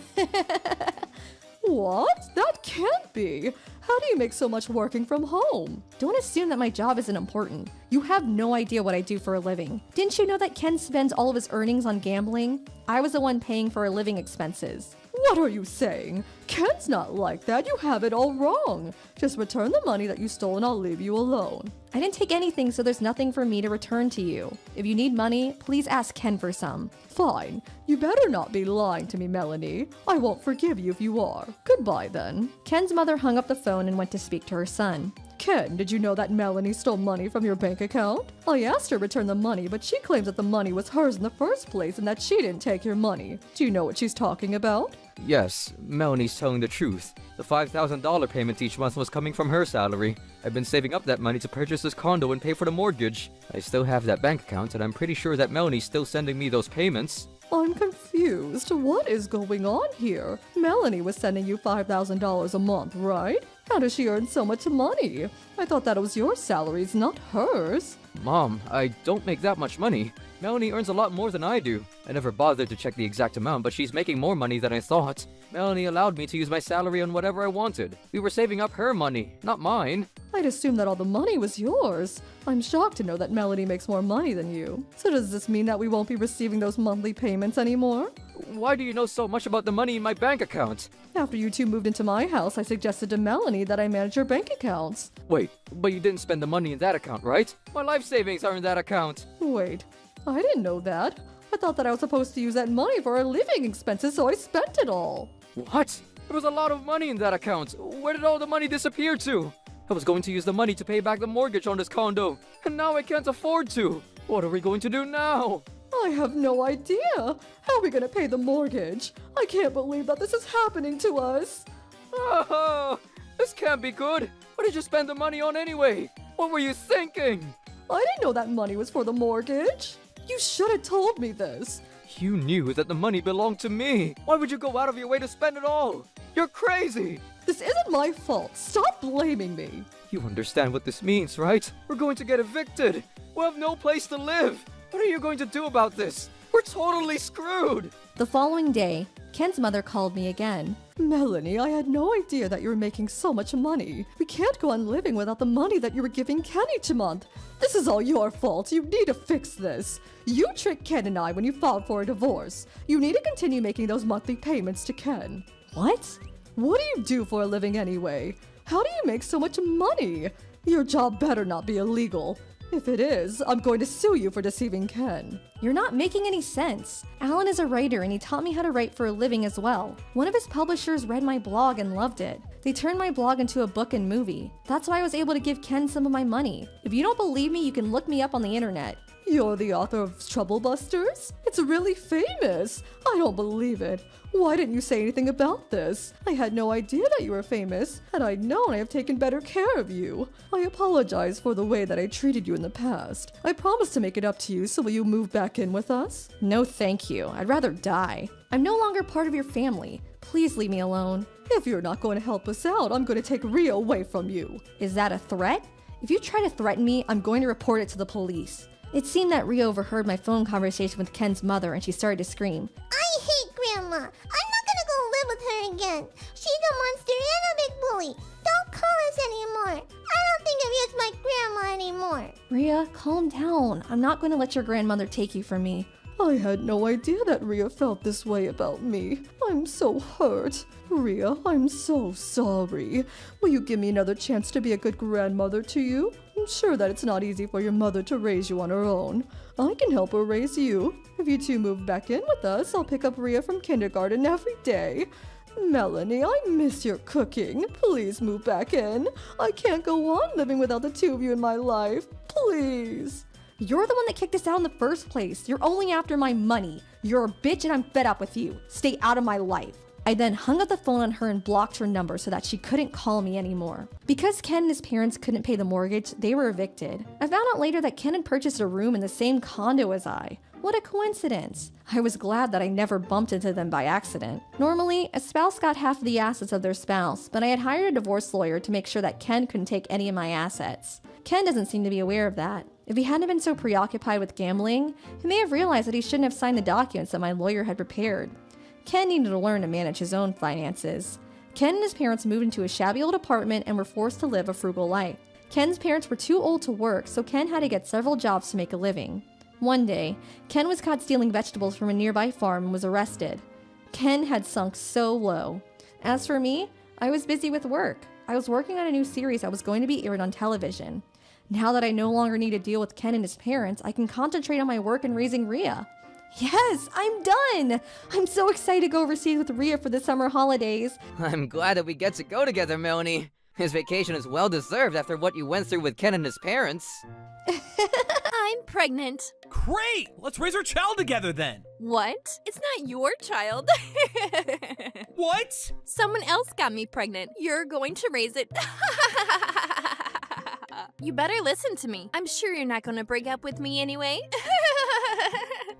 What? That can't be. How do you make so much working from home? Don't assume that my job isn't important. You have no idea what I do for a living. Didn't you know that Ken spends all of his earnings on gambling? I was the one paying for our living expenses. What are you saying? Ken's not like that. You have it all wrong. Just return the money that you stole and I'll leave you alone. I didn't take anything, so there's nothing for me to return to you. If you need money, please ask Ken for some. Fine. You better not be lying to me, Melanie. I won't forgive you if you are. Goodbye then. Ken's mother hung up the phone and went to speak to her son. Ken, did you know that Melanie stole money from your bank account? I asked her to return the money, but she claims that the money was hers in the first place and that she didn't take your money. Do you know what she's talking about? Yes, Melanie's telling the truth. The $5,000 payment each month was coming from her salary. I've been saving up that money to purchase this condo and pay for the mortgage. I still have that bank account, and I'm pretty sure that Melanie's still sending me those payments. I'm confused. What is going on here? Melanie was sending you $5,000 a month, right? How does she earn so much money? I thought that it was your salaries, not hers. Mom, I don't make that much money. Melanie earns a lot more than I do. I never bothered to check the exact amount, but she's making more money than I thought. Melanie allowed me to use my salary on whatever I wanted. We were saving up her money, not mine. I'd assume that all the money was yours. I'm shocked to know that Melanie makes more money than you. So does this mean that we won't be receiving those monthly payments anymore? Why do you know so much about the money in my bank account? After you two moved into my house, I suggested to Melanie that I manage your bank accounts. Wait, but you didn't spend the money in that account, right? My life savings are in that account. Wait, I didn't know that. I thought that I was supposed to use that money for our living expenses, so I spent it all. What? There was a lot of money in that account. Where did all the money disappear to? I was going to use the money to pay back the mortgage on this condo, and now I can't afford to. What are we going to do now? I have no idea. How are we going to pay the mortgage? I can't believe that this is happening to us. Oh, this can't be good. What did you spend the money on anyway? What were you thinking? I didn't know that money was for the mortgage. You should have told me this. You knew that the money belonged to me. Why would you go out of your way to spend it all? You're crazy. This isn't my fault. Stop blaming me. You understand what this means, right? We're going to get evicted. We'll have no place to live. What are you going to do about this? We're totally screwed. The following day, Ken's mother called me again. Melanie, I had no idea that you were making so much money. We can't go on living without the money that you were giving Ken each month. This is all your fault. You need to fix this. You tricked Ken and I when you filed for a divorce. You need to continue making those monthly payments to Ken. What? What do you do for a living anyway? How do you make so much money? Your job better not be illegal. If it is, I'm going to sue you for deceiving Ken. You're not making any sense. Alan is a writer and he taught me how to write for a living as well. One of his publishers read my blog and loved it. They turned my blog into a book and movie. That's why I was able to give Ken some of my money. If you don't believe me, you can look me up on the internet. You're the author of Trouble Busters? It's really famous. I don't believe it. Why didn't you say anything about this? I had no idea that you were famous. Had I known, I have taken better care of you. I apologize for the way that I treated you in the past. I promise to make it up to you, so will you move back in with us? No thank you. I'd rather die. I'm no longer part of your family. Please leave me alone. If you're not going to help us out, I'm going to take Rhea away from you. Is that a threat? If you try to threaten me, I'm going to report it to the police. It seemed that Rhea overheard my phone conversation with Ken's mother and she started to scream. I hate Grandma. I'm not gonna go live with her again. She's a monster and a big bully. Don't call us anymore. I don't think of you as my grandma anymore. Rhea, calm down. I'm not going to let your grandmother take you from me. I had no idea that Rhea felt this way about me. I'm so hurt. Rhea, I'm so sorry. Will you give me another chance to be a good grandmother to you? I'm sure that it's not easy for your mother to raise you on her own. I can help her raise you. If you two move back in with us, I'll pick up Rhea from kindergarten every day. Melanie, I miss your cooking. Please move back in. I can't go on living without the two of you in my life. Please. You're the one that kicked us out in the first place. You're only after my money. You're a bitch and I'm fed up with you. Stay out of my life. I then hung up the phone on her and blocked her number so that she couldn't call me anymore. Because Ken and his parents couldn't pay the mortgage, they were evicted. I found out later that Ken had purchased a room in the same condo as I. What a coincidence. I was glad that I never bumped into them by accident. Normally, a spouse got half of the assets of their spouse, but I had hired a divorce lawyer to make sure that Ken couldn't take any of my assets. Ken doesn't seem to be aware of that. If he hadn't been so preoccupied with gambling, he may have realized that he shouldn't have signed the documents that my lawyer had prepared. Ken needed to learn to manage his own finances. Ken and his parents moved into a shabby old apartment and were forced to live a frugal life. Ken's parents were too old to work, so Ken had to get several jobs to make a living. One day, Ken was caught stealing vegetables from a nearby farm and was arrested. Ken had sunk so low. As for me, I was busy with work. I was working on a new series that was going to be aired on television. Now that I no longer need to deal with Ken and his parents, I can concentrate on my work and raising Rhea. Yes, I'm done! I'm so excited to go overseas with Rhea for the summer holidays. I'm glad that we get to go together, Melanie. His vacation is well deserved after what you went through with Ken and his parents. I'm pregnant. Great! Let's raise our child together then. What? It's not your child. What? Someone else got me pregnant. You're going to raise it. You better listen to me. I'm sure you're not going to break up with me anyway.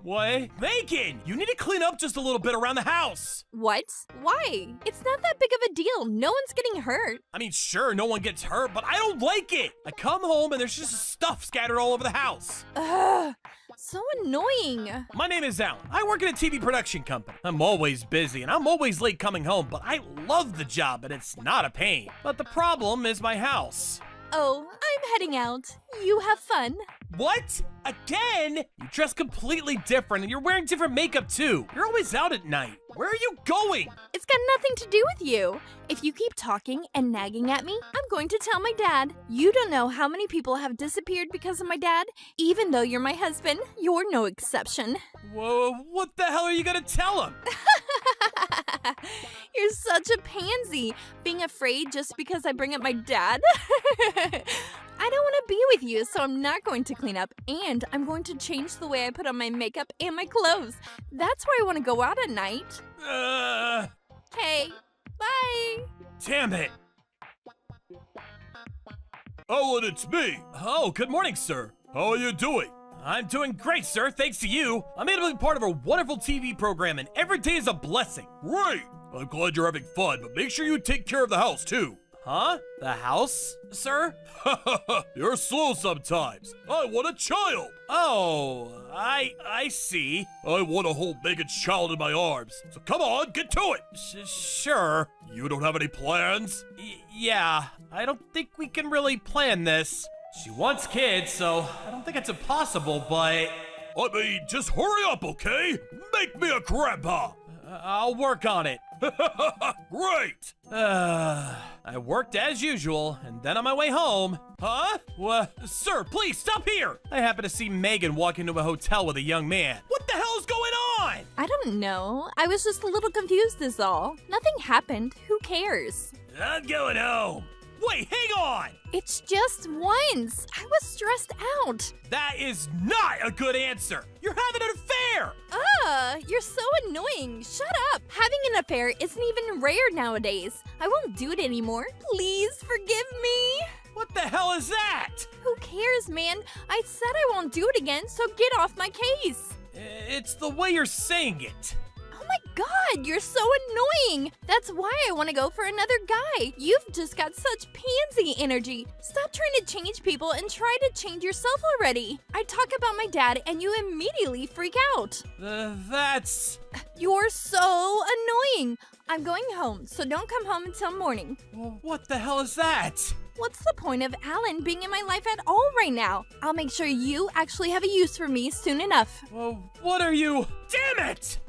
What? Megan, you need to clean up just a little bit around the house. What? Why? It's not that big of a deal. No one's getting hurt. I mean, sure, no one gets hurt, but I don't like it. I come home and there's just stuff scattered all over the house. Ugh, so annoying. My name is Alan. I work at a TV production company. I'm always busy and I'm always late coming home, but I love the job and it's not a pain. But the problem is my house. Oh, I'm heading out. You have fun. What? Again? You dress completely different and you're wearing different makeup too. You're always out at night. Where are you going? It's got nothing to do with you. If you keep talking and nagging at me, I'm going to tell my dad. You don't know how many people have disappeared because of my dad. Even though you're my husband, you're no exception. Whoa, what the hell are you gonna tell him? You're such a pansy, being afraid just because I bring up my dad. I don't want to be with you, so I'm not going to clean up, and I'm going to change the way I put on my makeup and my clothes. That's why I want to go out at night. Okay, bye. Damn it. Alan, it's me. Oh, good morning, sir. How are you doing? I'm doing great, sir, thanks to you. I'm able to be part of a wonderful TV program, and every day is a blessing. Great! I'm glad you're having fun, but make sure you take care of the house, too. Huh? The house, sir? You're slow sometimes. I want a child. Oh, I see. I want to hold Megan's child in my arms. So come on, get to it. Sure. You don't have any plans? Yeah, I don't think we can really plan this. She wants kids, so I don't think it's impossible, but... I mean, just hurry up, okay? Make me a grandpa! I'll work on it. Great! I worked as usual, and then on my way home... Huh? Sir, please, stop here! I happened to see Megan walk into a hotel with a young man. What the hell is going on? I don't know. I was just a little confused is all. Nothing happened. Who cares? I'm going home. Wait, hang on! It's just once. I was stressed out. That is not a good answer. You're having an affair! You're so annoying. Shut up. Having an affair isn't even rare nowadays. I won't do it anymore. Please forgive me. What the hell is that? Who cares, man? I said I won't do it again, so get off my case. It's the way you're saying it. Oh my god, you're so annoying. That's why I want to go for another guy. You've just got such pansy energy. Stop trying to change people and try to change yourself already. I talk about my dad and you immediately freak out. That's... You're so annoying. I'm going home, so don't come home until morning. Well, what the hell is that? What's the point of Alan being in my life at all right now? I'll make sure you actually have a use for me soon enough. Well, what are you? Damn it!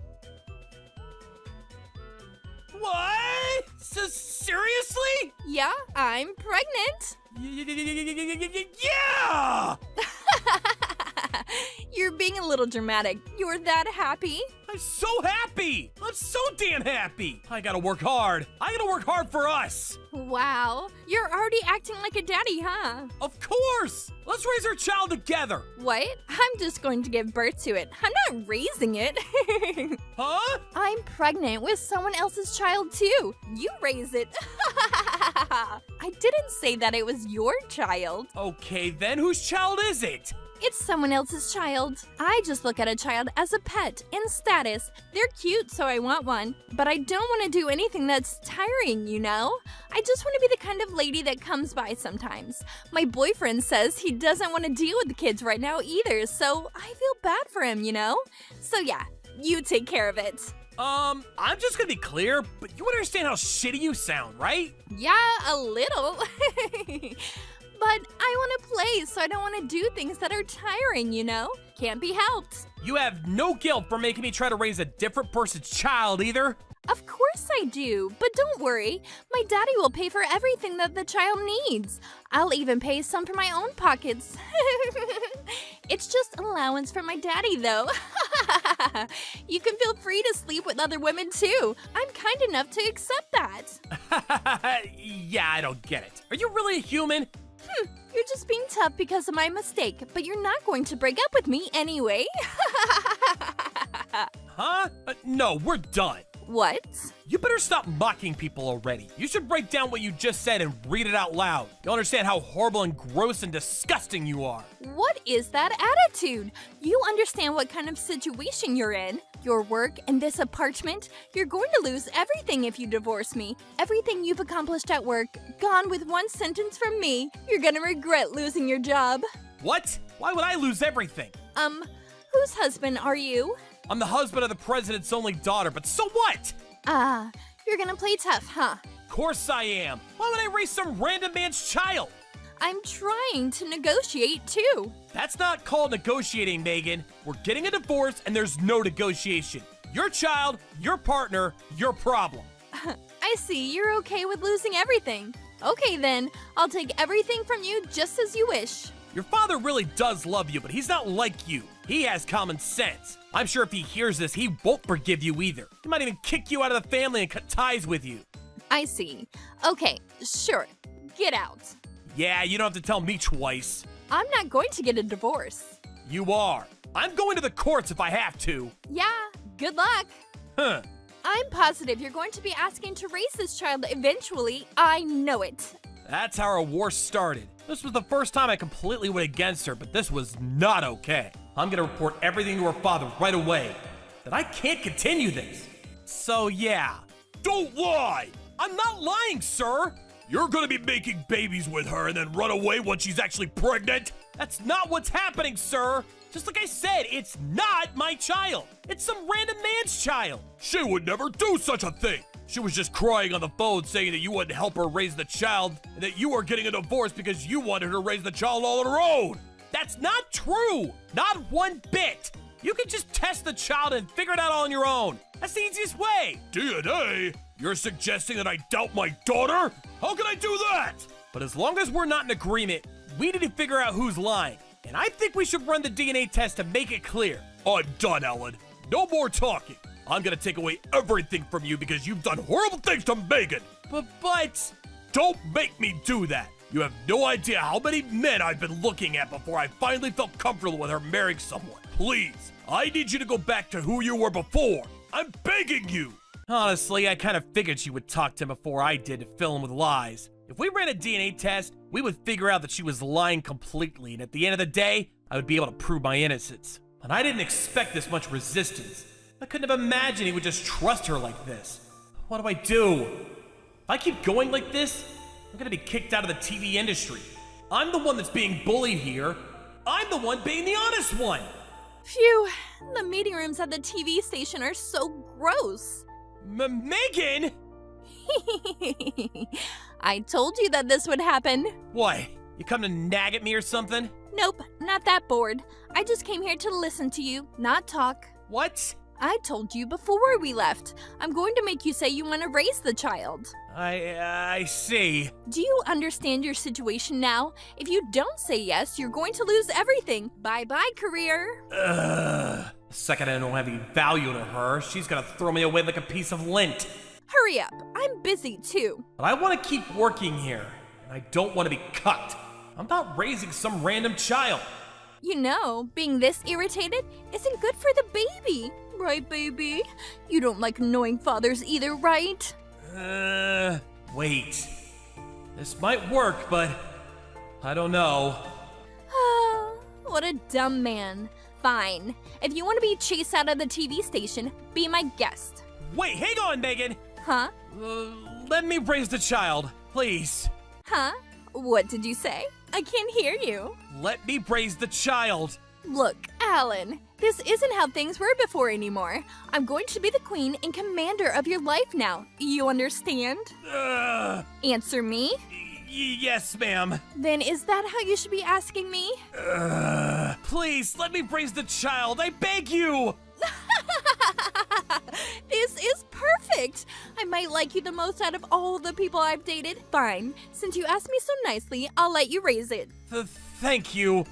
What? Seriously? Yeah, I'm pregnant. Yeah! You're being a little dramatic. You're that happy? I'm so happy! I'm so damn happy! I gotta work hard. I gotta work hard for us! Wow, you're already acting like a daddy, huh? Of course! Let's raise our child together! What? I'm just going to give birth to it. I'm not raising it. Huh? I'm pregnant with someone else's child too. You raise it. I didn't say that it was your child. Okay, then whose child is it? It's someone else's child. I just look at a child as a pet in status. They're cute, so I want one. But I don't want to do anything that's tiring, you know? I just want to be the kind of lady that comes by sometimes. My boyfriend says he doesn't want to deal with the kids right now either, so I feel bad for him, you know? So yeah, you take care of it. I'm just gonna be clear, but you understand how shitty you sound, right? Yeah, a little. But I want to play, so I don't want to do things that are tiring, you know? Can't be helped. You have no guilt for making me try to raise a different person's child either. Of course I do, but don't worry. My daddy will pay for everything that the child needs. I'll even pay some for my own pockets. It's just allowance from my daddy, though. You can feel free to sleep with other women, too. I'm kind enough to accept that. Yeah, I don't get it. Are you really a human? You're just being tough because of my mistake, but you're not going to break up with me anyway. Huh? No, we're done. What? You better stop mocking people already. You should write down what you just said and read it out loud. You'll understand how horrible and gross and disgusting you are. What is that attitude? You understand what kind of situation you're in. Your work and this apartment. You're going to lose everything if you divorce me. Everything you've accomplished at work, gone with one sentence from me. You're gonna regret losing your job. What? Why would I lose everything? Whose husband are you? I'm the husband of the president's only daughter, but so what? You're gonna play tough, huh? Of course I am. Why would I raise some random man's child? I'm trying to negotiate too. That's not called negotiating, Megan. We're getting a divorce and there's no negotiation. Your child, your partner, your problem. I see, you're okay with losing everything. Okay then, I'll take everything from you just as you wish. Your father really does love you, but he's not like you. He has common sense. I'm sure if he hears this, he won't forgive you either. He might even kick you out of the family and cut ties with you. I see. Okay, sure. Get out. Yeah, you don't have to tell me twice. I'm not going to get a divorce. You are. I'm going to the courts if I have to. Yeah, good luck. Huh. I'm positive you're going to be asking to raise this child eventually. I know it. That's how our war started. This was the first time I completely went against her, but this was not okay. I'm gonna report everything to her father right away. That I can't continue this. So yeah. Don't lie! I'm not lying, sir! You're gonna be making babies with her and then run away once she's actually pregnant? That's not what's happening, sir! Just like I said, it's not my child! It's some random man's child! She would never do such a thing! She was just crying on the phone saying that you wouldn't help her raise the child and that you were getting a divorce because you wanted her to raise the child all on her own! That's not true! Not one bit! You can just test the child and figure it out on your own. That's the easiest way. DNA? You're suggesting that I doubt my daughter? How can I do that? But as long as we're not in agreement, we need to figure out who's lying. And I think we should run the DNA test to make it clear. I'm done, Ellen. No more talking. I'm gonna take away everything from you because you've done horrible things to Megan. But... Don't make me do that. You have no idea how many men I've been looking at before I finally felt comfortable with her marrying someone. Please, I need you to go back to who you were before. I'm begging you. Honestly, I kind of figured she would talk to him before I did to fill him with lies. If we ran a DNA test, we would figure out that she was lying completely, and at the end of the day, I would be able to prove my innocence. But I didn't expect this much resistance. I couldn't have imagined he would just trust her like this. What do I do? If I keep going like this, I'm gonna be kicked out of the TV industry. I'm the one that's being bullied here. I'm the one being the honest one. Phew, the meeting rooms at the TV station are so gross. Megan! I told you that this would happen. What? You come to nag at me or something? Nope, not that bored. I just came here to listen to you, not talk. What? I told you before we left. I'm going to make you say you want to raise the child. I see. Do you understand your situation now? If you don't say yes, you're going to lose everything. Bye-bye, career. The second I don't have any value to her, she's gonna throw me away like a piece of lint. Hurry up. I'm busy, too. But I want to keep working here, and I don't want to be cut. I'm not raising some random child. You know, being this irritated isn't good for the baby. Right, baby? You don't like annoying fathers either, right? Wait. This might work, but I don't know. What a dumb man. Fine. If you want to be chased out of the TV station, be my guest. Wait, hang on, Megan! Huh? Let me raise the child, please. Huh? What did you say? I can't hear you. Let me raise the child. Look, Alan, this isn't how things were before anymore. I'm going to be the queen and commander of your life now. You understand? Answer me. Yes, ma'am. Then is that how you should be asking me? Please, let me raise the child, I beg you! This is perfect! I might like you the most out of all the people I've dated. Fine. Since you asked me so nicely, I'll let you raise it. Thank you.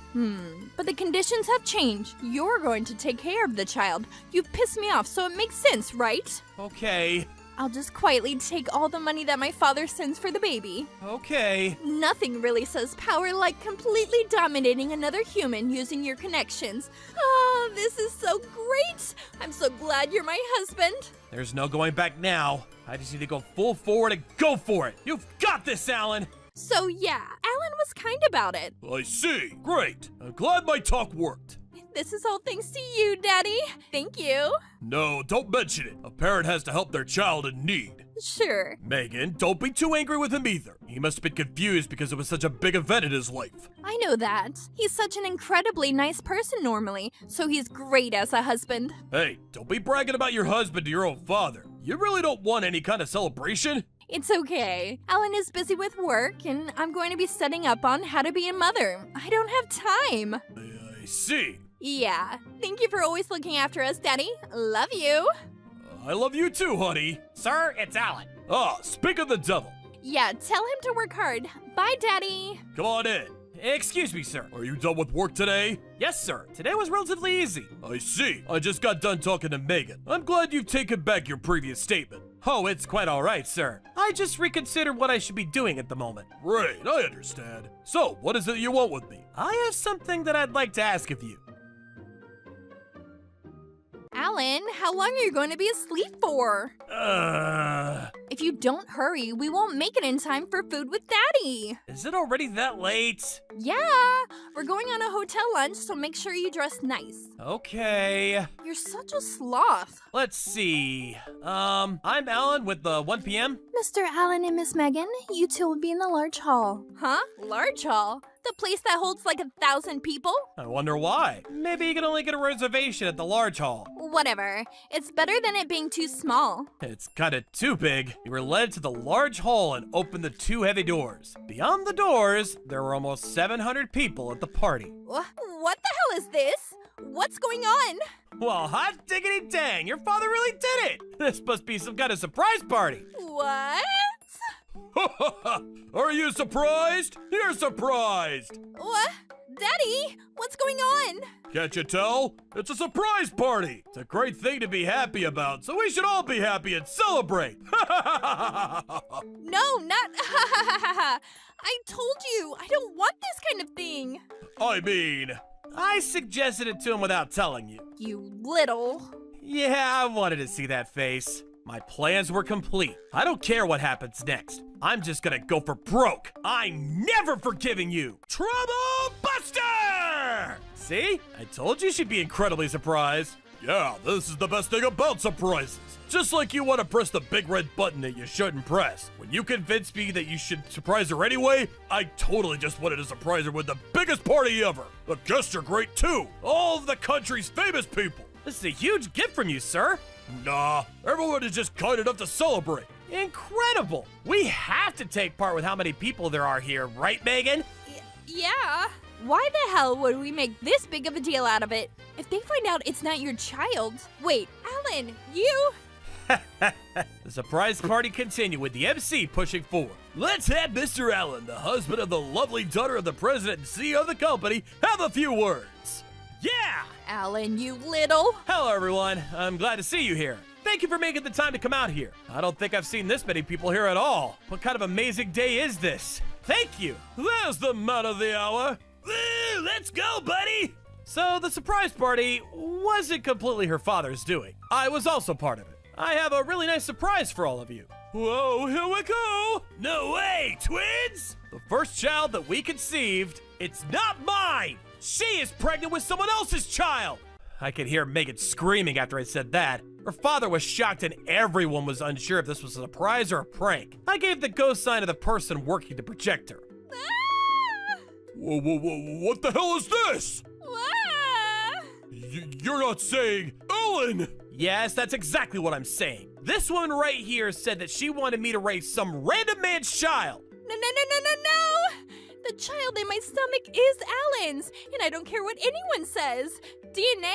But the conditions have changed. You're going to take care of the child. You've pissed me off, so it makes sense, right? Okay. I'll just quietly take all the money that my father sends for the baby. Okay. Nothing really says power like completely dominating another human using your connections. Oh, this is so great! I'm so glad you're my husband. There's no going back now. I just need to go full forward and go for it. You've got this, Alan! So yeah, Alan was kind about it. I see. Great. I'm glad my talk worked. This is all thanks to you, Daddy. Thank you. No, don't mention it. A parent has to help their child in need. Sure. Megan, don't be too angry with him either. He must have been confused because it was such a big event in his life. I know that. He's such an incredibly nice person normally, so he's great as a husband. Hey, don't be bragging about your husband to your own father. You really don't want any kind of celebration? It's okay. Alan is busy with work, and I'm going to be studying up on how to be a mother. I don't have time. I see. Yeah. Thank you for always looking after us, Daddy. Love you. I love you too, honey. Sir, it's Alan. Ah, speak of the devil. Yeah, tell him to work hard. Bye, Daddy. Come on in. Excuse me, sir. Are you done with work today? Yes, sir. Today was relatively easy. I see. I just got done talking to Megan. I'm glad you've taken back your previous statement. Oh, it's quite all right, sir. I just reconsidered what I should be doing at the moment. Right, I understand. So, what is it you want with me? I have something that I'd like to ask of you. Alan, how long are you going to be asleep for? If you don't hurry, we won't make it in time for food with Daddy. Is it already that late? Yeah, we're going on a hotel lunch, so make sure you dress nice. Okay. You're such a sloth. Let's see. I'm Alan with the 1 p.m. Mr. Alan and Miss Megan, you two will be in the large hall. Huh? Large hall? The place that holds like 1,000 people? I wonder why. Maybe you can only get a reservation at the large hall. Whatever. It's better than it being too small. It's kinda too big. You were led to the large hall and opened the 2 heavy doors. Beyond the doors, there were almost 700 people at the party. What the hell is this? What's going on? Well, hot diggity dang, your father really did it! This must be some kind of surprise party. What? Are you surprised? You're surprised! What? Daddy, what's going on? Can't you tell? It's a surprise party! It's a great thing to be happy about, so we should all be happy and celebrate! No, not I told you, I don't want this kind of thing. I mean... I suggested it to him without telling you. You little... Yeah, I wanted to see that face. My plans were complete. I don't care what happens next. I'm just gonna go for broke. I'm never forgiving you. Trouble Buster! See? I told you she'd be incredibly surprised. Yeah, this is the best thing about surprises. Just like you want to press the big red button that you shouldn't press. When you convinced me that you should surprise her anyway, I totally just wanted to surprise her with the biggest party ever. The guests are great too. All of the country's famous people. This is a huge gift from you, sir. Nah, everyone is just kind enough to celebrate. Incredible. We have to take part with how many people there are here, right, Megan? Yeah. Why the hell would we make this big of a deal out of it? If they find out it's not your child. Wait, Alan, you? The surprise party continued with the MC pushing forward. Let's have Mr. Allen, the husband of the lovely daughter of the president and CEO of the company, have a few words. Yeah! Alan, you little. Hello, everyone. I'm glad to see you here. Thank you for making the time to come out here. I don't think I've seen this many people here at all. What kind of amazing day is this? Thank you. There's the man of the hour. Woo, let's go, buddy! So the surprise party wasn't completely her father's doing. I was also part of it. I have a really nice surprise for all of you. Whoa, here we go! No way, twins! The first child that we conceived, it's not mine! She is pregnant with someone else's child! I could hear Megan screaming after I said that. Her father was shocked and everyone was unsure if this was a surprise or a prank. I gave the ghost sign to the person working the projector. Whoa, what the hell is this? You're not saying Ellen! Yes, that's exactly what I'm saying. This woman right here said that she wanted me to raise some random man's child. No. The child in my stomach is Alan's, and I don't care what anyone says. DNA?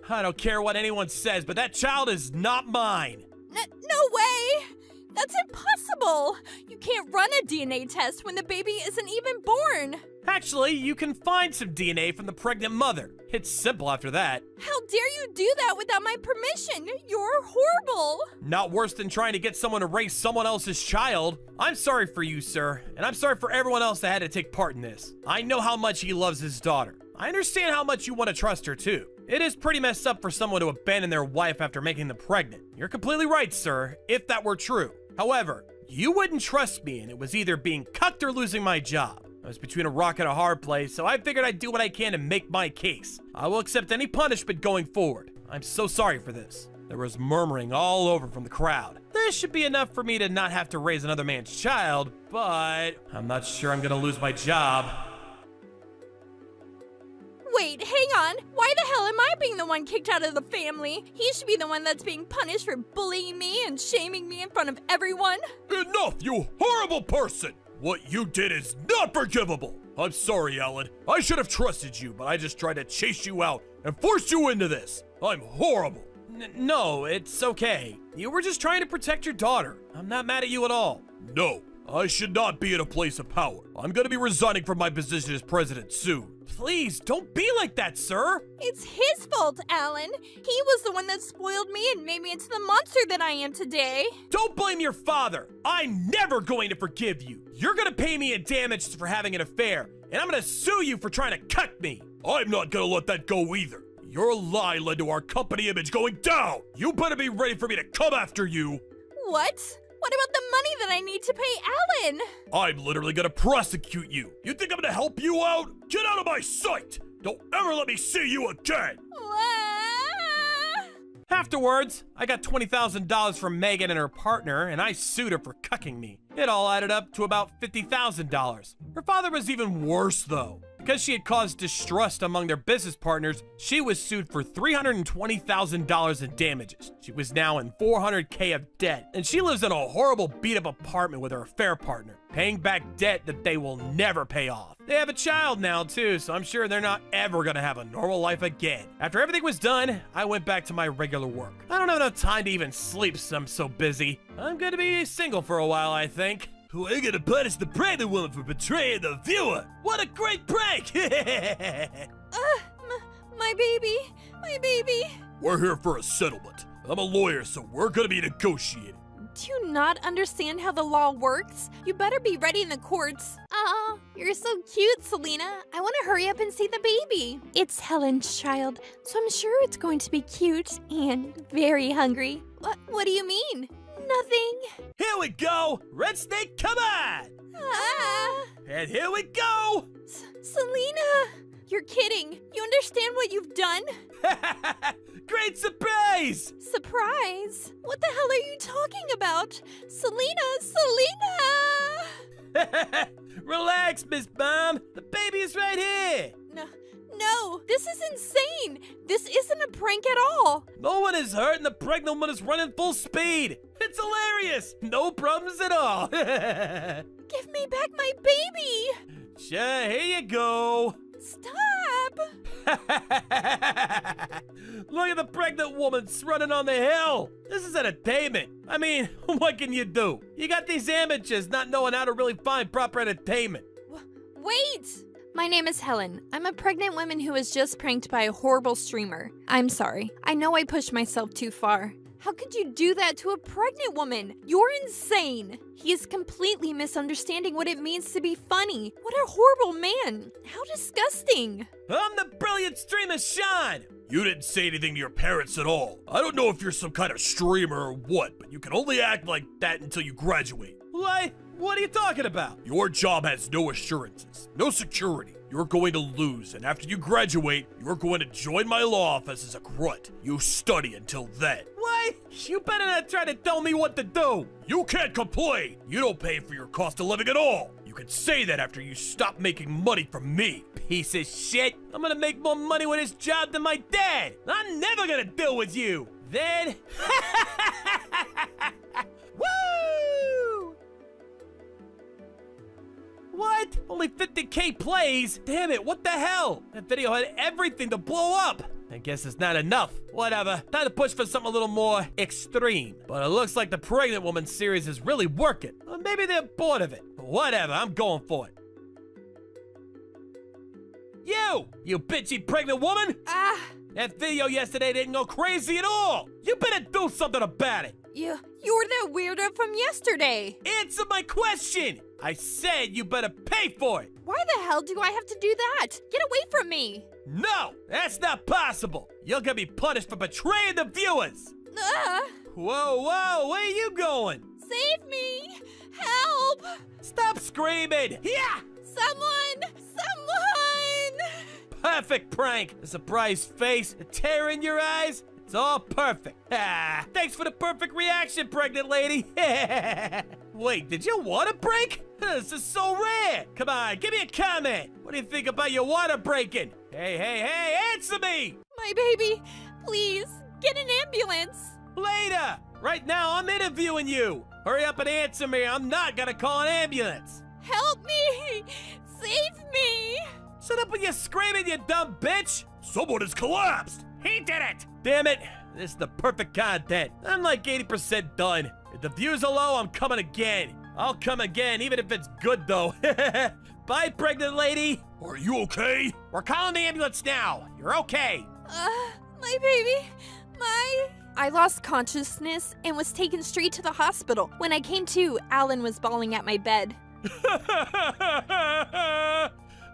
I don't care what anyone says, but that child is not mine. No way! That's impossible! You can't run a DNA test when the baby isn't even born! Actually, you can find some DNA from the pregnant mother. It's simple after that. How dare you do that without my permission? You're horrible! Not worse than trying to get someone to raise someone else's child. I'm sorry for you, sir, and I'm sorry for everyone else that had to take part in this. I know how much he loves his daughter. I understand how much you want to trust her, too. It is pretty messed up for someone to abandon their wife after making them pregnant. You're completely right, sir, if that were true. However, you wouldn't trust me, and it was either being cucked or losing my job. I was between a rock and a hard place, so I figured I'd do what I can to make my case. I will accept any punishment going forward. I'm so sorry for this. There was murmuring all over from the crowd. This should be enough for me to not have to raise another man's child, but I'm not sure I'm gonna lose my job. Wait, hang on. Why the hell am I being the one kicked out of the family? He should be the one that's being punished for bullying me and shaming me in front of everyone. Enough, you horrible person! What you did is not forgivable! I'm sorry, Alan. I should have trusted you, but I just tried to chase you out and force you into this. I'm horrible. No, it's okay. You were just trying to protect your daughter. I'm not mad at you at all. No, I should not be in a place of power. I'm gonna be resigning from my position as president soon. Please, don't be like that, sir. It's his fault, Alan. He was the one that spoiled me and made me into the monster that I am today. Don't blame your father. I'm never going to forgive you. You're gonna pay me in damages for having an affair, and I'm gonna sue you for trying to cut me. I'm not gonna let that go either. Your lie led to our company image going down. You better be ready for me to come after you. What? What about the money that I need to pay Alan? I'm literally gonna prosecute you. You think I'm gonna help you out? Get out of my sight! Don't ever let me see you again! Afterwards, I got $20,000 from Megan and her partner, and I sued her for cucking me. It all added up to about $50,000. Her father was even worse, though. Because she had caused distrust among their business partners, she was sued for $320,000 in damages. She was now in $400K of debt, and she lives in a horrible beat-up apartment with her affair partner, paying back debt that they will never pay off. They have a child now, too, so I'm sure they're not ever gonna have a normal life again. After everything was done, I went back to my regular work. I don't have enough time to even sleep, so I'm so busy. I'm gonna be single for a while, I think. We're gonna punish the pregnant woman for betraying the viewer! What a great prank! My baby! My baby! We're here for a settlement. I'm a lawyer, so we're gonna be negotiating. Do you not understand how the law works? You better be ready in the courts. Oh, you're so cute, Selena. I want to hurry up and see the baby. It's Helen's child, so I'm sure it's going to be cute and very hungry. What do you mean? Nothing. Here we go! Red Snake, come on! Ah! And here we go! Selena! You're kidding. You understand what you've done? Great surprise! Surprise? What the hell are you talking about? Selena! Relax, Miss Bomb. The baby is right here. No, this is insane. This isn't a prank at all. No one is hurt and the pregnant woman is running full speed. It's hilarious. No problems at all. Give me back my baby. Sure, here you go. Stop. Look at the pregnant woman running on the hill. This is entertainment. I mean, what can you do? You got these amateurs not knowing how to really find proper entertainment. Wait. My name is Helen. I'm a pregnant woman who was just pranked by a horrible streamer. I'm sorry. I know I pushed myself too far. How could you do that to a pregnant woman? You're insane. He is completely misunderstanding what it means to be funny. What a horrible man. How disgusting. I'm the brilliant streamer Sean. You didn't say anything to your parents at all. I don't know if you're some kind of streamer or what, but you can only act like that until you graduate. What? What are you talking about? Your job has no assurances, no security. You're going to lose, and after you graduate, you're going to join my law office as a grunt. You study until then. What? You better not try to tell me what to do. You can't complain. You don't pay for your cost of living at all. You can say that after you stop making money from me. Piece of shit. I'm gonna make more money with this job than my dad. I'm never gonna deal with you. Then... Woo! What? Only 50K plays? Damn it, what the hell? That video had everything to blow up. I guess it's not enough. Whatever. Time to push for something a little more extreme. But it looks like the pregnant woman series is really working. Or maybe they're bored of it. Whatever, I'm going for it. You bitchy pregnant woman! That video yesterday didn't go crazy at all! You better do something about it! You're that weirdo from yesterday. Answer my question! I said you better pay for it! Why the hell do I have to do that? Get away from me! No! That's not possible! You're gonna be punished for betraying the viewers! Whoa, where are you going? Save me! Help! Stop screaming! Yeah! Someone! Perfect prank! A surprised face, a tear in your eyes. It's all perfect. Thanks for the perfect reaction, pregnant lady. Wait, did your water break? This is so rare. Come on, give me a comment. What do you think about your water breaking? Hey, answer me! My baby, please, get an ambulance. Later! Right now, I'm interviewing you. Hurry up and answer me. I'm not gonna call an ambulance. Help me! Save me! Shut up with your screaming, you dumb bitch! Someone has collapsed! He did it! Damn it! This is the perfect content. I'm like 80% done. If the views are low, I'm coming again. I'll come again, even if it's good though. Bye, pregnant lady! Are you okay? We're calling the ambulance now. You're okay. My baby, I lost consciousness and was taken straight to the hospital. When I came to, Alan was bawling at my bed.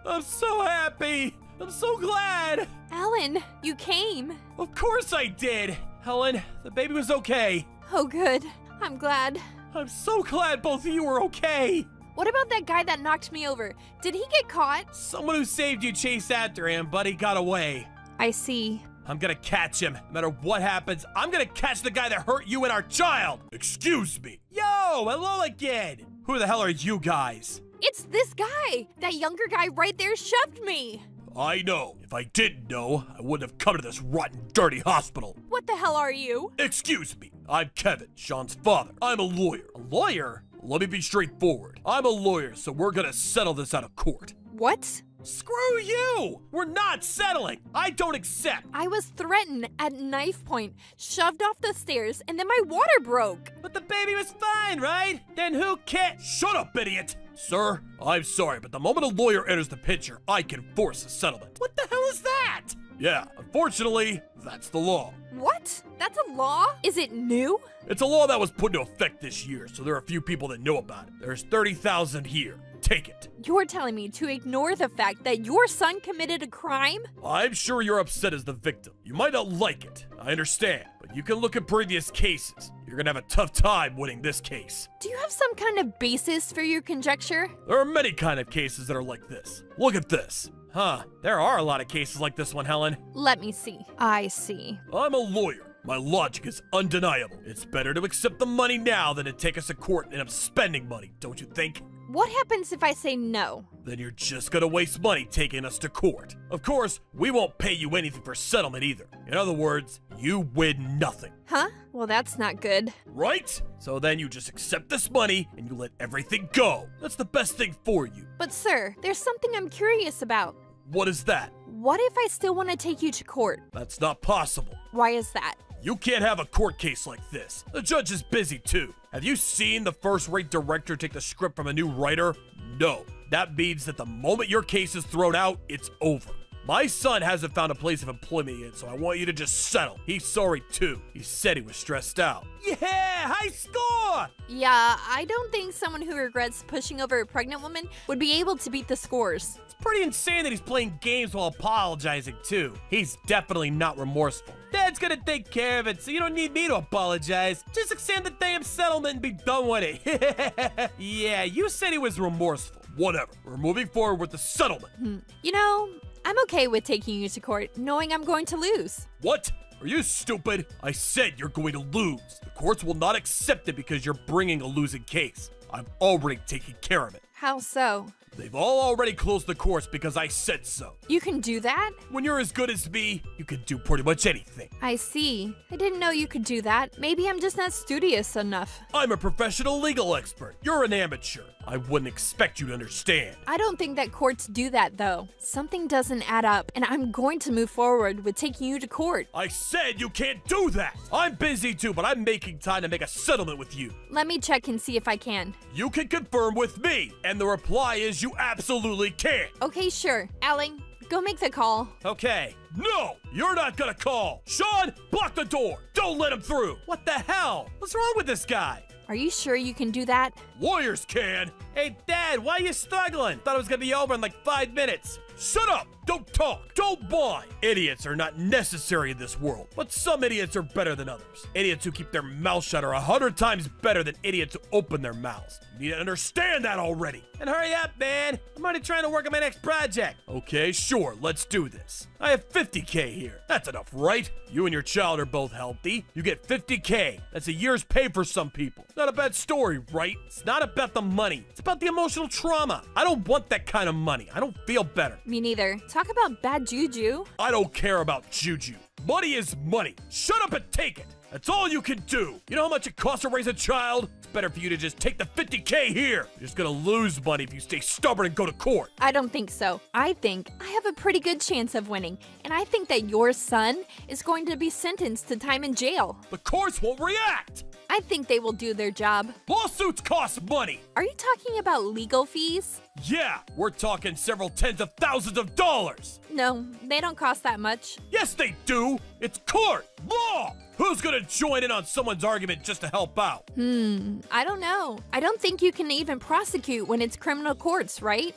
I'm so happy. I'm so glad. Alan, you came. Of course I did. Helen, the baby was okay. Oh, good. I'm glad. I'm so glad both of you were okay. What about that guy that knocked me over? Did he get caught? Someone who saved you chased after him, but he got away. I see. I'm gonna catch him. No matter what happens, I'm gonna catch the guy that hurt you and our child. Excuse me. Yo, hello again. Who the hell are you guys? It's this guy! That younger guy right there shoved me! I know. If I didn't know, I wouldn't have come to this rotten, dirty hospital. What the hell are you? Excuse me. I'm Kevin, Sean's father. I'm a lawyer. A lawyer? Let me be straightforward. I'm a lawyer, so we're gonna settle this out of court. What? Screw you! We're not settling! I don't accept! I was threatened at knife point, shoved off the stairs, and then my water broke. But the baby was fine, right? Then who cares? Shut up, idiot! Sir, I'm sorry, but the moment a lawyer enters the picture, I can force a settlement. What the hell is that? Yeah, unfortunately, that's the law. What? That's a law? Is it new? It's a law that was put into effect this year, so there are a few people that know about it. There's 30,000 here. Take it. You're telling me to ignore the fact that your son committed a crime? I'm sure you're upset as the victim. You might not like it. I understand. But you can look at previous cases. You're gonna have a tough time winning this case. Do you have some kind of basis for your conjecture? There are many kind of cases that are like this. Look at this. Huh, there are a lot of cases like this one, Helen. Let me see. I see. I'm a lawyer. My logic is undeniable. It's better to accept the money now than to take us to court and end up spending money, don't you think? What happens if I say no? Then you're just gonna waste money taking us to court. Of course, we won't pay you anything for settlement either. In other words, you win nothing. Huh? Well, that's not good. Right? So then you just accept this money and you let everything go. That's the best thing for you. But sir, there's something I'm curious about. What is that? What if I still want to take you to court? That's not possible. Why is that? You can't have a court case like this. The judge is busy too. Have you seen the first-rate director take the script from a new writer? No. That means that the moment your case is thrown out, it's over. My son hasn't found a place of employment yet, so I want you to just settle. He's sorry too. He said he was stressed out. Yeah, high score! Yeah, I don't think someone who regrets pushing over a pregnant woman would be able to beat the scores. It's pretty insane that he's playing games while apologizing, too. He's definitely not remorseful. Dad's gonna take care of it, so you don't need me to apologize. Just accept the damn settlement and be done with it. Yeah, you said he was remorseful. Whatever. We're moving forward with the settlement. You know, I'm okay with taking you to court, knowing I'm going to lose. What? Are you stupid? I said you're going to lose. The courts will not accept it because you're bringing a losing case. I've already taken care of it. How so? They've all already closed the courts because I said so. You can do that? When you're as good as me, you can do pretty much anything. I see. I didn't know you could do that. Maybe I'm just not studious enough. I'm a professional legal expert. You're an amateur. I wouldn't expect you to understand. I don't think that courts do that, though. Something doesn't add up, and I'm going to move forward with taking you to court. I said you can't do that. I'm busy too, but I'm making time to make a settlement with you. Let me check and see if I can. You can confirm with me, and the reply is you absolutely can't. Okay, sure. Alan, go make the call. Okay. No, you're not gonna call. Sean, block the door. Don't let him through. What the hell? What's wrong with this guy? Are you sure you can do that? Lawyers can. Hey, Dad, why are you struggling? Thought it was gonna be over in like 5 minutes. Shut up! Don't talk! Don't whine! Idiots are not necessary in this world, but some idiots are better than others. Idiots who keep their mouth shut are 100 times better than idiots who open their mouths. You need to understand that already. And hurry up, man. I'm already trying to work on my next project. Okay, sure, let's do this. I have 50K here. That's enough, right? You and your child are both healthy. You get 50K. That's a year's pay for some people. Not a bad story, right? It's not about the money. It's about the emotional trauma. I don't want that kind of money. I don't feel better. Me neither. Talk about bad juju. I don't care about juju. Money is money. Shut up and take it. That's all you can do. You know how much it costs to raise a child? It's better for you to just take the 50K here. You're just gonna lose money if you stay stubborn and go to court. I don't think so. I think I have a pretty good chance of winning, and I think that your son is going to be sentenced to time in jail. The courts won't react. I think they will do their job. Lawsuits cost money. Are you talking about legal fees? Yeah, we're talking several tens of thousands of dollars. No, they don't cost that much. Yes, they do. It's court, law. Who's gonna join in on someone's argument just to help out? I don't know. I don't think you can even prosecute when it's criminal courts, right?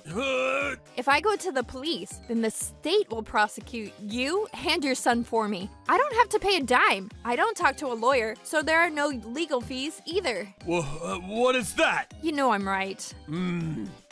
If I go to the police, then the state will prosecute you and your son for me. I don't have to pay a dime. I don't talk to a lawyer, so there are no legal fees either. Well, what is that? You know I'm right.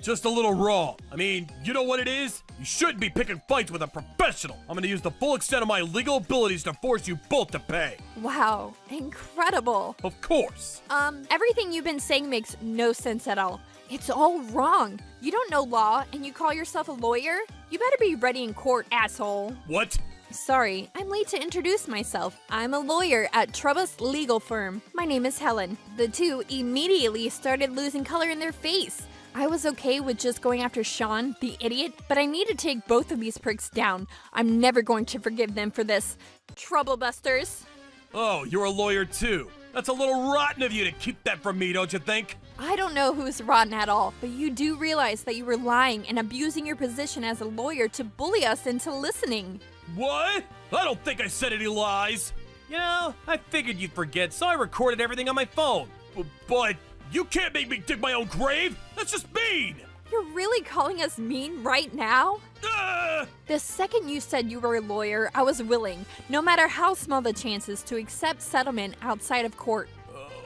Just a little wrong. I mean, you know what it is? You shouldn't be picking fights with a professional. I'm gonna use the full extent of my legal abilities to force you both to pay. Wow, incredible. Of course. Everything you've been saying makes no sense at all. It's all wrong. You don't know law and you call yourself a lawyer? You better be ready in court, asshole. What? Sorry, I'm late to introduce myself. I'm a lawyer at Trubus Legal Firm. My name is Helen. The two immediately started losing color in their face. I was okay with just going after Sean, the idiot, but I need to take both of these pricks down. I'm never going to forgive them for this. Troublebusters. Oh, you're a lawyer too. That's a little rotten of you to keep that from me, don't you think? I don't know who's rotten at all, but you do realize that you were lying and abusing your position as a lawyer to bully us into listening. What? I don't think I said any lies. You know, I figured you'd forget, so I recorded everything on my phone. But you can't make me dig my own grave. That's just mean. You're really calling us mean right now? The second you said you were a lawyer, I was willing, no matter how small the chances, to accept settlement outside of court.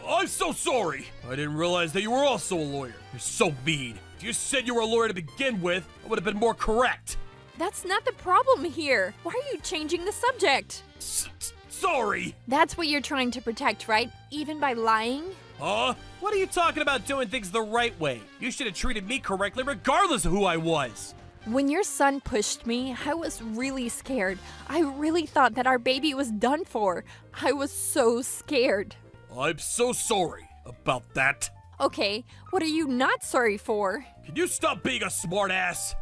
I'm so sorry. I didn't realize that you were also a lawyer. You're so mean. If you said you were a lawyer to begin with, I would have been more correct. That's not the problem here. Why are you changing the subject? Sorry. That's what you're trying to protect, right? Even by lying? Huh? What are you talking about doing things the right way? You should have treated me correctly regardless of who I was. When your son pushed me, I was really scared. I really thought that our baby was done for. I was so scared. I'm so sorry about that. Okay, what are you not sorry for? Can you stop being a smartass?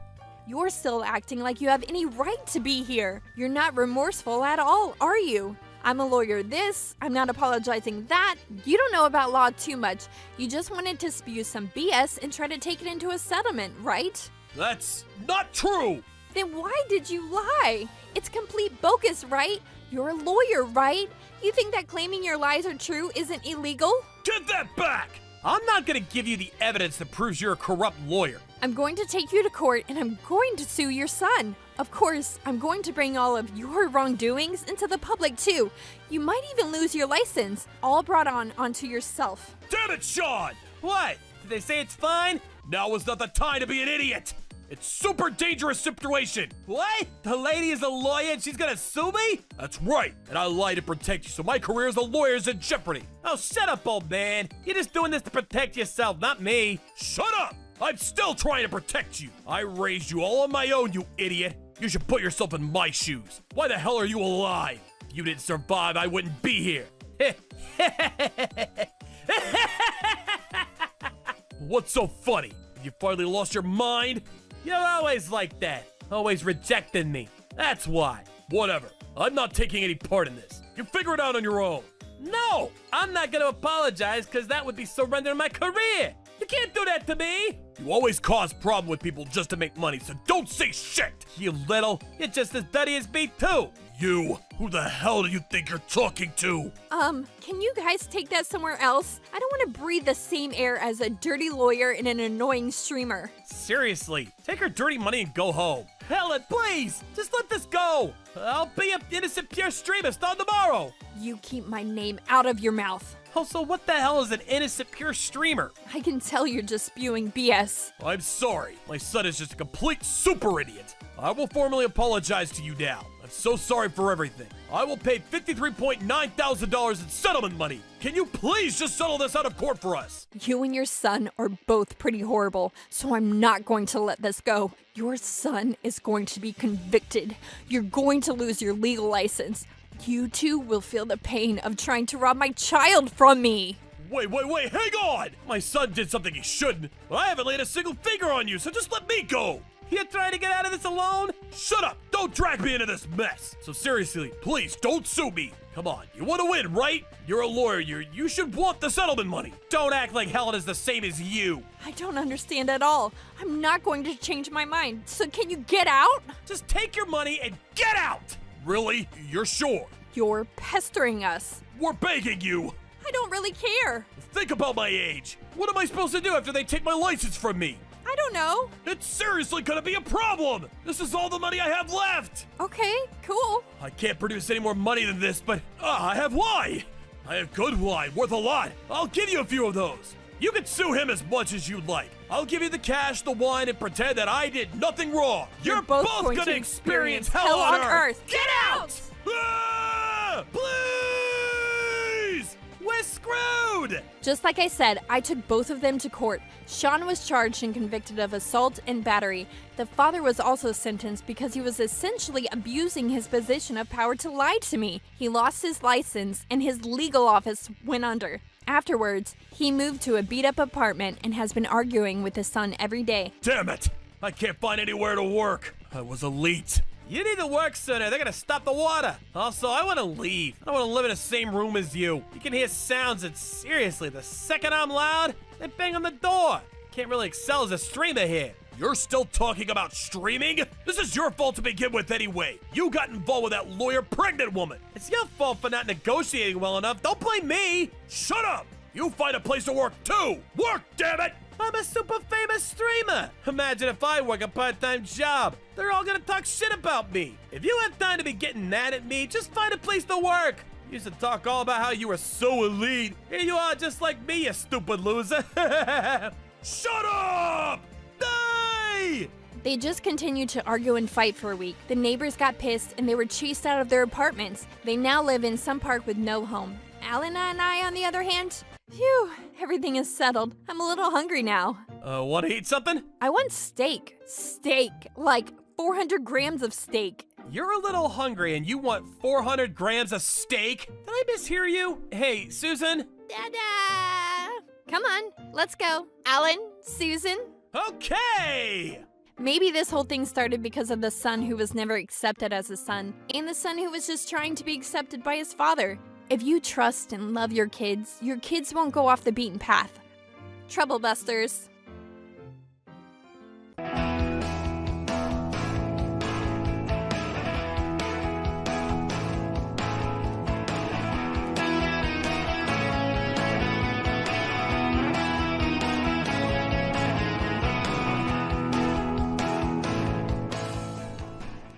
You're still acting like you have any right to be here. You're not remorseful at all, are you? I'm a lawyer this, I'm not apologizing that. You don't know about law too much. You just wanted to spew some BS and try to take it into a settlement, right? That's not true. Then why did you lie? It's complete bogus, right? You're a lawyer, right? You think that claiming your lies are true isn't illegal? Get that back. I'm not gonna give you the evidence that proves you're a corrupt lawyer. I'm going to take you to court and I'm going to sue your son. Of course, I'm going to bring all of your wrongdoings into the public too. You might even lose your license, all brought onto yourself. Damn it, Sean. What? Did they say it's fine? Now is not the time to be an idiot. It's super dangerous situation. What? The lady is a lawyer and she's gonna sue me? That's right. And I lie to protect you, so my career as a lawyer is in jeopardy. Oh, shut up, old man. You're just doing this to protect yourself, not me. Shut up. I'm still trying to protect you. I raised you all on my own, you idiot. You should put yourself in my shoes. Why the hell are you alive? If you didn't survive, I wouldn't be here. What's so funny? You finally lost your mind? You're always like that. Always rejecting me. That's why. Whatever. I'm not taking any part in this. You figure it out on your own. No, I'm not gonna apologize because that would be surrendering my career. You can't do that to me. You always cause problem with people just to make money, so don't say shit. You little, you're just as dirty as me too. You, who the hell do you think you're talking to? Can you guys take that somewhere else? I don't want to breathe the same air as a dirty lawyer and an annoying streamer. Seriously, take her dirty money and go home. Helen, please, just let this go. I'll be an innocent pure streamer starting tomorrow. You keep my name out of your mouth. Also, what the hell is an innocent pure streamer? I can tell you're just spewing BS. I'm sorry. My son is just a complete super idiot. I will formally apologize to you now. I'm so sorry for everything. I will pay $53.9 thousand in settlement money. Can you please just settle this out of court for us? You and your son are both pretty horrible, so I'm not going to let this go. Your son is going to be convicted. You're going to lose your legal license. You two will feel the pain of trying to rob my child from me. Wait, hang on! My son did something he shouldn't. I haven't laid a single finger on you, so just let me go! You're trying to get out of this alone? Shut up! Don't drag me into this mess! So seriously, please don't sue me! Come on, you want to win, right? You're a lawyer, you should want the settlement money! Don't act like Helen is the same as you! I don't understand at all. I'm not going to change my mind, so can you get out? Just take your money and get out! Really? You're sure? You're pestering us. We're begging you! I don't really care. Think about my age! What am I supposed to do after they take my license from me? I don't know. It's seriously gonna be a problem! This is all the money I have left! Okay, cool. I can't produce any more money than this, but I have wine! I have good wine, worth a lot. I'll give you a few of those. You can sue him as much as you'd like. I'll give you the cash, the wine, and pretend that I did nothing wrong. You're both gonna experience hell on earth. Get out! Ah! Please! We're screwed! Just like I said, I took both of them to court. Sean was charged and convicted of assault and battery. The father was also sentenced because he was essentially abusing his position of power to lie to me. He lost his license and his legal office went under. Afterwards, he moved to a beat-up apartment and has been arguing with his son every day. Damn it! I can't find anywhere to work. I was elite. You need to work sooner. They're gonna stop the water. Also, I want to leave. I don't want to live in the same room as you. You can hear sounds, and seriously, the second I'm loud, they bang on the door. Can't really excel as a streamer here. You're still talking about streaming? This is your fault to begin with anyway. You got involved with that lawyer pregnant woman. It's your fault for not negotiating well enough. Don't blame me. Shut up! You find a place to work too! Work, damn it! I'm a super famous streamer. Imagine if I work a part-time job. They're all gonna talk shit about me. If you have time to be getting mad at me, just find a place to work. You used to talk all about how you were so elite. Here you are just like me, you stupid loser. Shut up! Die! They just continued to argue and fight for a week. The neighbors got pissed and they were chased out of their apartments. They now live in some park with no home. Alana and I, on the other hand, phew, everything is settled. I'm a little hungry now. Want to eat something? I want steak. Steak. Like 400 grams of steak. You're a little hungry and you want 400 grams of steak? Did I mishear you? Hey, Susan? Dada! Come on, let's go. Alan, Susan. Okay! Maybe this whole thing started because of the son who was never accepted as a son, and the son who was just trying to be accepted by his father. If you trust and love your kids won't go off the beaten path. Trouble Busters.